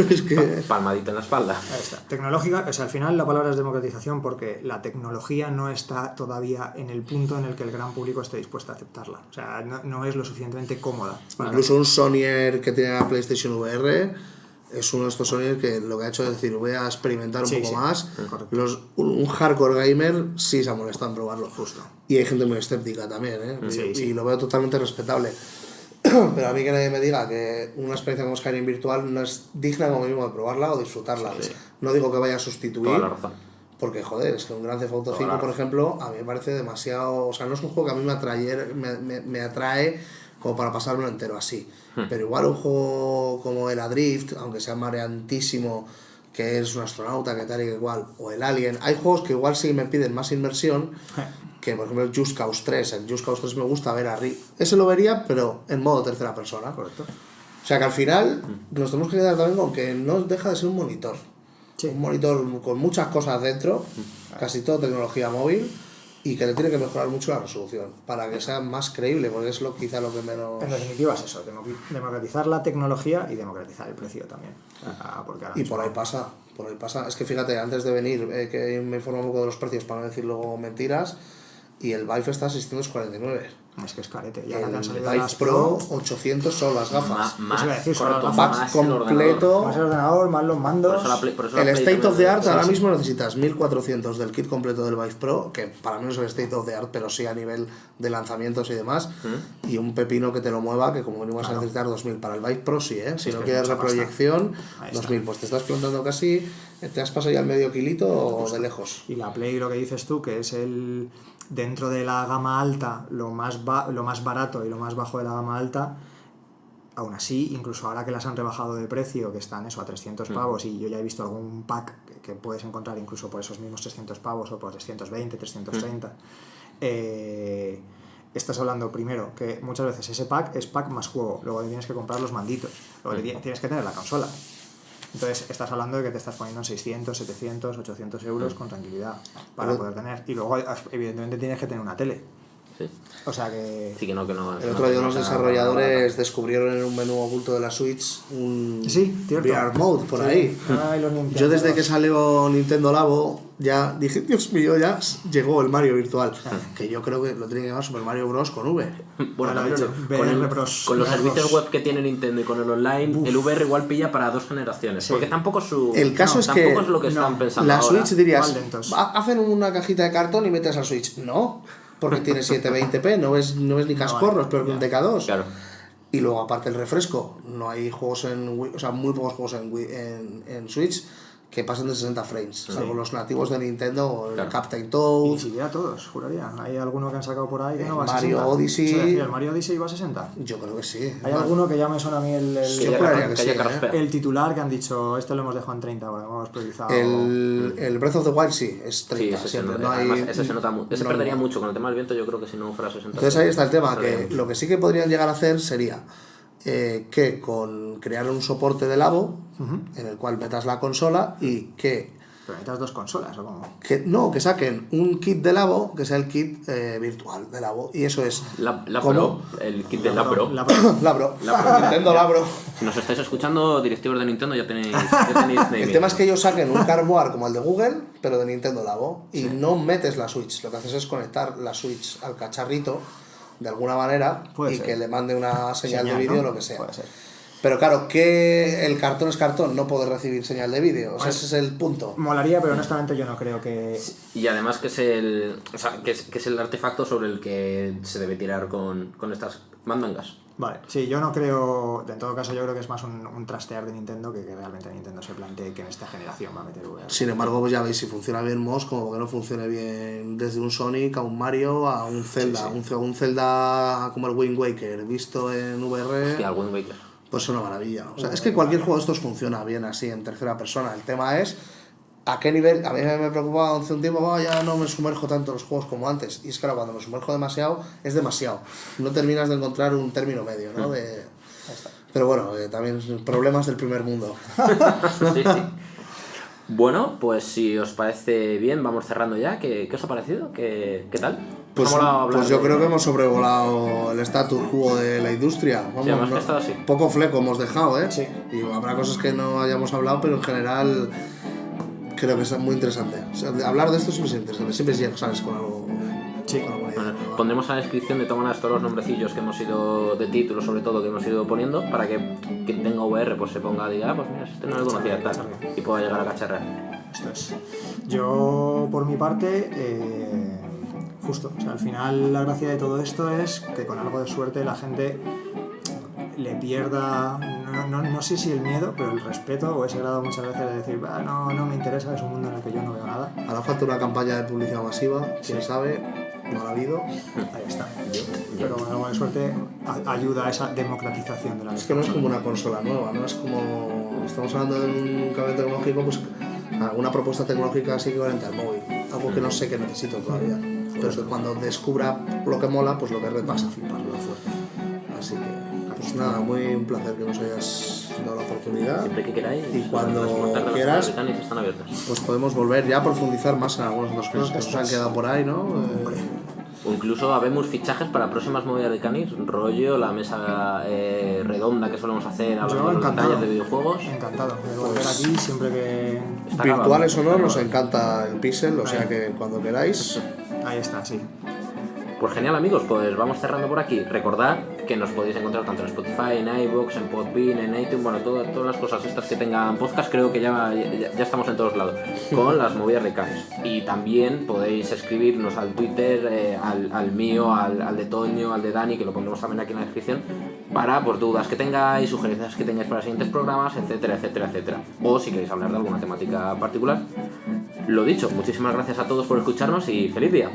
[SPEAKER 1] Es que... Palmadita en la espalda.
[SPEAKER 3] Ahí está. Tecnológica, o sea, al final la palabra es democratización porque la tecnología no está todavía en el punto en el que el gran público esté dispuesto a aceptarla. O sea, no es lo suficientemente cómoda.
[SPEAKER 2] Incluso un Sonyer que tiene la PlayStation VR es uno de estos Sonyer que lo que ha hecho es decir, voy a experimentar un poco más. Un hardcore gamer sí se ha molestado en probarlo.
[SPEAKER 3] Justo.
[SPEAKER 2] Y hay gente muy escéptica también, ¿eh? Y lo veo totalmente respetable. Pero a mí que nadie me diga que una experiencia como Skyrim virtual no es digna como mínimo de probarla o disfrutarla. No digo que vaya a sustituir.
[SPEAKER 1] Toda la razón.
[SPEAKER 2] Porque, joder, es que un Grand Theft Auto 5, por ejemplo, a mí me parece demasiado... O sea, no es un juego que a mí me atrae como para pasármelo entero así. Pero igual un juego como el Adrift, aunque sea mareantísimo, que es un astronauta, que tal y que igual, o el Alien, hay juegos que igual sí me piden más inmersión... que por ejemplo el Just Cause 3. El Just Cause 3 me gusta ver arriba. Ese lo vería, pero en modo tercera persona.
[SPEAKER 3] Correcto.
[SPEAKER 2] O sea que al final nos tenemos que quedar también con que no deja de ser un monitor. Sí. Un monitor con muchas cosas dentro, casi todo tecnología móvil, y que le tiene que mejorar mucho la resolución para que sea más creíble, porque es quizá lo que menos...
[SPEAKER 3] En definitiva es eso, democratizar la tecnología y democratizar el precio también.
[SPEAKER 2] Y por ahí pasa. Es que fíjate, antes de venir, que me informo un poco de los precios para no decir luego mentiras, y el Vive está a 649.
[SPEAKER 3] Es que es carete.
[SPEAKER 2] Y el Vive Pro 800 son las gafas.
[SPEAKER 3] Más
[SPEAKER 2] completo.
[SPEAKER 3] Más el ordenador, más los mandos.
[SPEAKER 2] Por eso el State of the Art ahora mismo necesitas 1400 del kit completo del Vive Pro, que para mí no es el State of the Art, pero sí a nivel de lanzamientos y demás. Y un pepino que te lo mueva, que como mínimo vas a necesitar 2000. Para el Vive Pro sí, si no quieres reproyección, 2000. Pues te estás plantando casi, te has pasado ya el medio kilito o de lejos.
[SPEAKER 3] Y la Play, lo que dices tú, que es el... Dentro de la gama alta, lo más barato y lo más bajo de la gama alta, aún así, incluso ahora que las han rebajado de precio, que están eso a 300 pavos, y yo ya he visto algún pack que puedes encontrar incluso por esos mismos 300 pavos o por 320, 330, estás hablando primero que muchas veces ese pack es pack más juego, luego tienes que comprar los manditos, luego tienes que tener la consola. Entonces estás hablando de que te estás poniendo en 600, 700, 800 euros con tranquilidad para poder tener. Y luego, evidentemente, tienes que tener una tele.
[SPEAKER 1] Sí.
[SPEAKER 3] O sea que...
[SPEAKER 1] Sí, que no,
[SPEAKER 2] el otro día los desarrolladores descubrieron en un menú oculto de la Switch un VR Mode por ahí. Yo desde que salió Nintendo Labo ya dije, Dios mío, ya llegó el Mario virtual. Que yo creo que lo tiene que llamar Super Mario Bros. Con V.
[SPEAKER 1] Bueno, con los servicios web que tiene Nintendo y con el online, el VR igual pilla para 2 generaciones. Sí. Porque tampoco
[SPEAKER 2] el caso es que
[SPEAKER 1] es lo que están pensando
[SPEAKER 2] la
[SPEAKER 1] ahora.
[SPEAKER 2] Switch dirías, hacen una cajita de cartón y metes al Switch. No, porque tiene 720p, no ves ni cascorro, es peor que un DK2.
[SPEAKER 1] Claro.
[SPEAKER 2] Y luego aparte el refresco, no hay juegos en Wii, o sea, muy pocos juegos en Switch que pasen de 60 frames, salvo los nativos de Nintendo, o el
[SPEAKER 1] Claro.
[SPEAKER 2] Captain
[SPEAKER 3] Y
[SPEAKER 2] Toad,
[SPEAKER 3] ni siquiera todos, juraría. Hay alguno que han sacado por ahí que no va a
[SPEAKER 2] Mario
[SPEAKER 3] 60.
[SPEAKER 2] Odyssey.
[SPEAKER 3] O sea, decir, el Mario Odyssey va a 60.
[SPEAKER 2] yo creo que sí.
[SPEAKER 3] Hay
[SPEAKER 2] Bueno,
[SPEAKER 3] alguno que ya me suena a mí
[SPEAKER 2] Sí,
[SPEAKER 1] Que
[SPEAKER 2] yo juraría que
[SPEAKER 1] haya
[SPEAKER 2] sí,
[SPEAKER 1] carspea.
[SPEAKER 3] el titular que han dicho, esto lo hemos dejado en 30, porque hemos priorizado...
[SPEAKER 2] el Breath of the Wild sí, es
[SPEAKER 1] Sí,
[SPEAKER 2] 30
[SPEAKER 1] ese,
[SPEAKER 2] siempre.
[SPEAKER 1] se
[SPEAKER 2] No
[SPEAKER 1] nota,
[SPEAKER 2] hay,
[SPEAKER 1] además, ese se nota mucho. Ese
[SPEAKER 2] no-
[SPEAKER 1] perdería mucho con el tema del viento, yo creo que si no fuera 60.
[SPEAKER 2] Entonces ahí está el tema,
[SPEAKER 1] perdería
[SPEAKER 2] que
[SPEAKER 1] mucho.
[SPEAKER 2] lo que sí que podrían llegar a hacer sería que con crear un soporte de Labo, en el cual metas la consola y
[SPEAKER 3] Pero necesitas dos consolas, ¿o cómo?
[SPEAKER 2] que saquen un kit de Labo, que sea el kit virtual de Labo, y eso es
[SPEAKER 1] La
[SPEAKER 2] como
[SPEAKER 1] Pro, el kit de la Pro.
[SPEAKER 2] Labro,
[SPEAKER 1] La Pro.
[SPEAKER 2] Nintendo Labro.
[SPEAKER 1] Si nos estáis escuchando, directivos de Nintendo, ya tenéis naming.
[SPEAKER 2] El tema es que ellos saquen un cardboard como el de Google, pero de Nintendo Labo, y no metes la Switch. Lo que haces es conectar la Switch al cacharrito de alguna manera
[SPEAKER 3] Puede
[SPEAKER 2] y
[SPEAKER 3] ser.
[SPEAKER 2] que le mande una señal de
[SPEAKER 3] Señal,
[SPEAKER 2] vídeo o
[SPEAKER 3] ¿no?
[SPEAKER 2] lo que sea.
[SPEAKER 3] Puede ser.
[SPEAKER 2] Pero claro, que el cartón es cartón, no puede recibir señal de vídeo. O sea, ese es el punto.
[SPEAKER 3] Molaría, pero honestamente yo no creo que...
[SPEAKER 1] Y además que es el, o sea, que es el artefacto sobre el que se debe tirar con estas mandangas.
[SPEAKER 3] Vale, sí, yo no creo... En todo caso, yo creo que es más un trastear de Nintendo que realmente Nintendo se plantee que en esta generación va a meter VR.
[SPEAKER 2] Sin embargo, pues ya veis, si funciona bien Moss, como que no funcione bien desde un Sonic a un Mario a un Zelda. Un Zelda como el Wind Waker visto en VR.
[SPEAKER 1] Y al Wind Waker.
[SPEAKER 2] Pues es una maravilla. O sea, es que cualquier juego de estos funciona bien así, en tercera persona. El tema es a qué nivel. A mí me preocupaba hace un tiempo, ya no me sumerjo tanto en los juegos como antes. Y es que ahora cuando me sumerjo demasiado, es demasiado. No terminas de encontrar un término medio, ¿no? Pero bueno, también problemas del primer mundo.
[SPEAKER 1] Sí, sí. Bueno, pues si os parece bien, vamos cerrando ya. ¿Qué os ha parecido? ¿Qué tal?
[SPEAKER 2] Pues,
[SPEAKER 1] ¿Os ha molado hablar
[SPEAKER 2] pues yo
[SPEAKER 1] de-
[SPEAKER 2] creo que hemos sobrevolado el status quo de la industria. Vamos,
[SPEAKER 1] Sí, además que ha estado así.
[SPEAKER 2] Poco fleco hemos dejado, ¿eh?
[SPEAKER 3] Sí.
[SPEAKER 2] Y habrá cosas que no hayamos hablado, pero en general creo que es muy interesante. O sea, hablar de esto siempre es interesante. Siempre llegas, ¿sabes? Con algo.
[SPEAKER 3] Sí.
[SPEAKER 2] con alguna idea
[SPEAKER 1] Bueno,
[SPEAKER 2] nueva.
[SPEAKER 1] pondremos a la descripción de todas maneras todos los nombrecillos que hemos ido, de títulos sobre todo, que hemos ido poniendo, para que quien tenga VR pues se ponga, diga, pues mira, este no lo conocía tal, y pueda llegar a cacharrear.
[SPEAKER 3] Esto es. Yo, por mi parte, justo. O sea, al final la gracia de todo esto es que con algo de suerte la gente le pierda, no sé si el miedo, pero el respeto o ese grado muchas veces de decir, no me interesa, es un mundo en el que yo no veo nada.
[SPEAKER 2] Hará falta una campaña de publicidad masiva, quién sabe, no la ha habido.
[SPEAKER 3] Ahí está. Pero con algo de suerte ayuda a esa democratización de la
[SPEAKER 2] Es que no es como una consola nueva, ¿no? Es como. Estamos hablando de un cambio tecnológico, pues alguna propuesta tecnológica así equivalente al móvil. Algo que no sé que necesito todavía. Pero que cuando descubra lo que mola, pues lo que
[SPEAKER 3] Vas a
[SPEAKER 2] repasa.
[SPEAKER 3] fliparlo fuerte.
[SPEAKER 2] Así que, pues nada, muy un placer que nos hayas dado la oportunidad.
[SPEAKER 1] Siempre que queráis,
[SPEAKER 2] Y cuando
[SPEAKER 1] las puertas de las
[SPEAKER 2] quieras,
[SPEAKER 1] salas británicas están abiertas.
[SPEAKER 2] pues podemos volver ya a profundizar más en algunas otras cosas que nos han quedado por ahí, ¿no?
[SPEAKER 1] O incluso habemos fichajes para próximas movidas de Canis, rollo, la mesa redonda que solemos hacer, hablando
[SPEAKER 3] Yo
[SPEAKER 1] de los
[SPEAKER 3] encantado.
[SPEAKER 1] detalles de videojuegos.
[SPEAKER 3] Encantado de volver aquí siempre que...
[SPEAKER 1] Está
[SPEAKER 2] Virtuales o
[SPEAKER 1] acabado.
[SPEAKER 2] no, nos encanta el pixel, o sea que cuando queráis.
[SPEAKER 3] Ahí está, sí.
[SPEAKER 1] Pues genial amigos, pues vamos cerrando por aquí. Recordad que nos podéis encontrar tanto en Spotify, en iVoox, en Podbean, en iTunes, bueno, todas las cosas estas que tengan podcast, creo que ya estamos en todos lados, con las movidas de Canis. Y también podéis escribirnos al Twitter, al mío, al de Toño, al de Dani, que lo pondremos también aquí en la descripción, para pues, dudas que tengáis, sugerencias que tengáis para siguientes programas, etcétera, etcétera, etcétera. O si queréis hablar de alguna temática particular. Lo dicho, muchísimas gracias a todos por escucharnos y feliz día.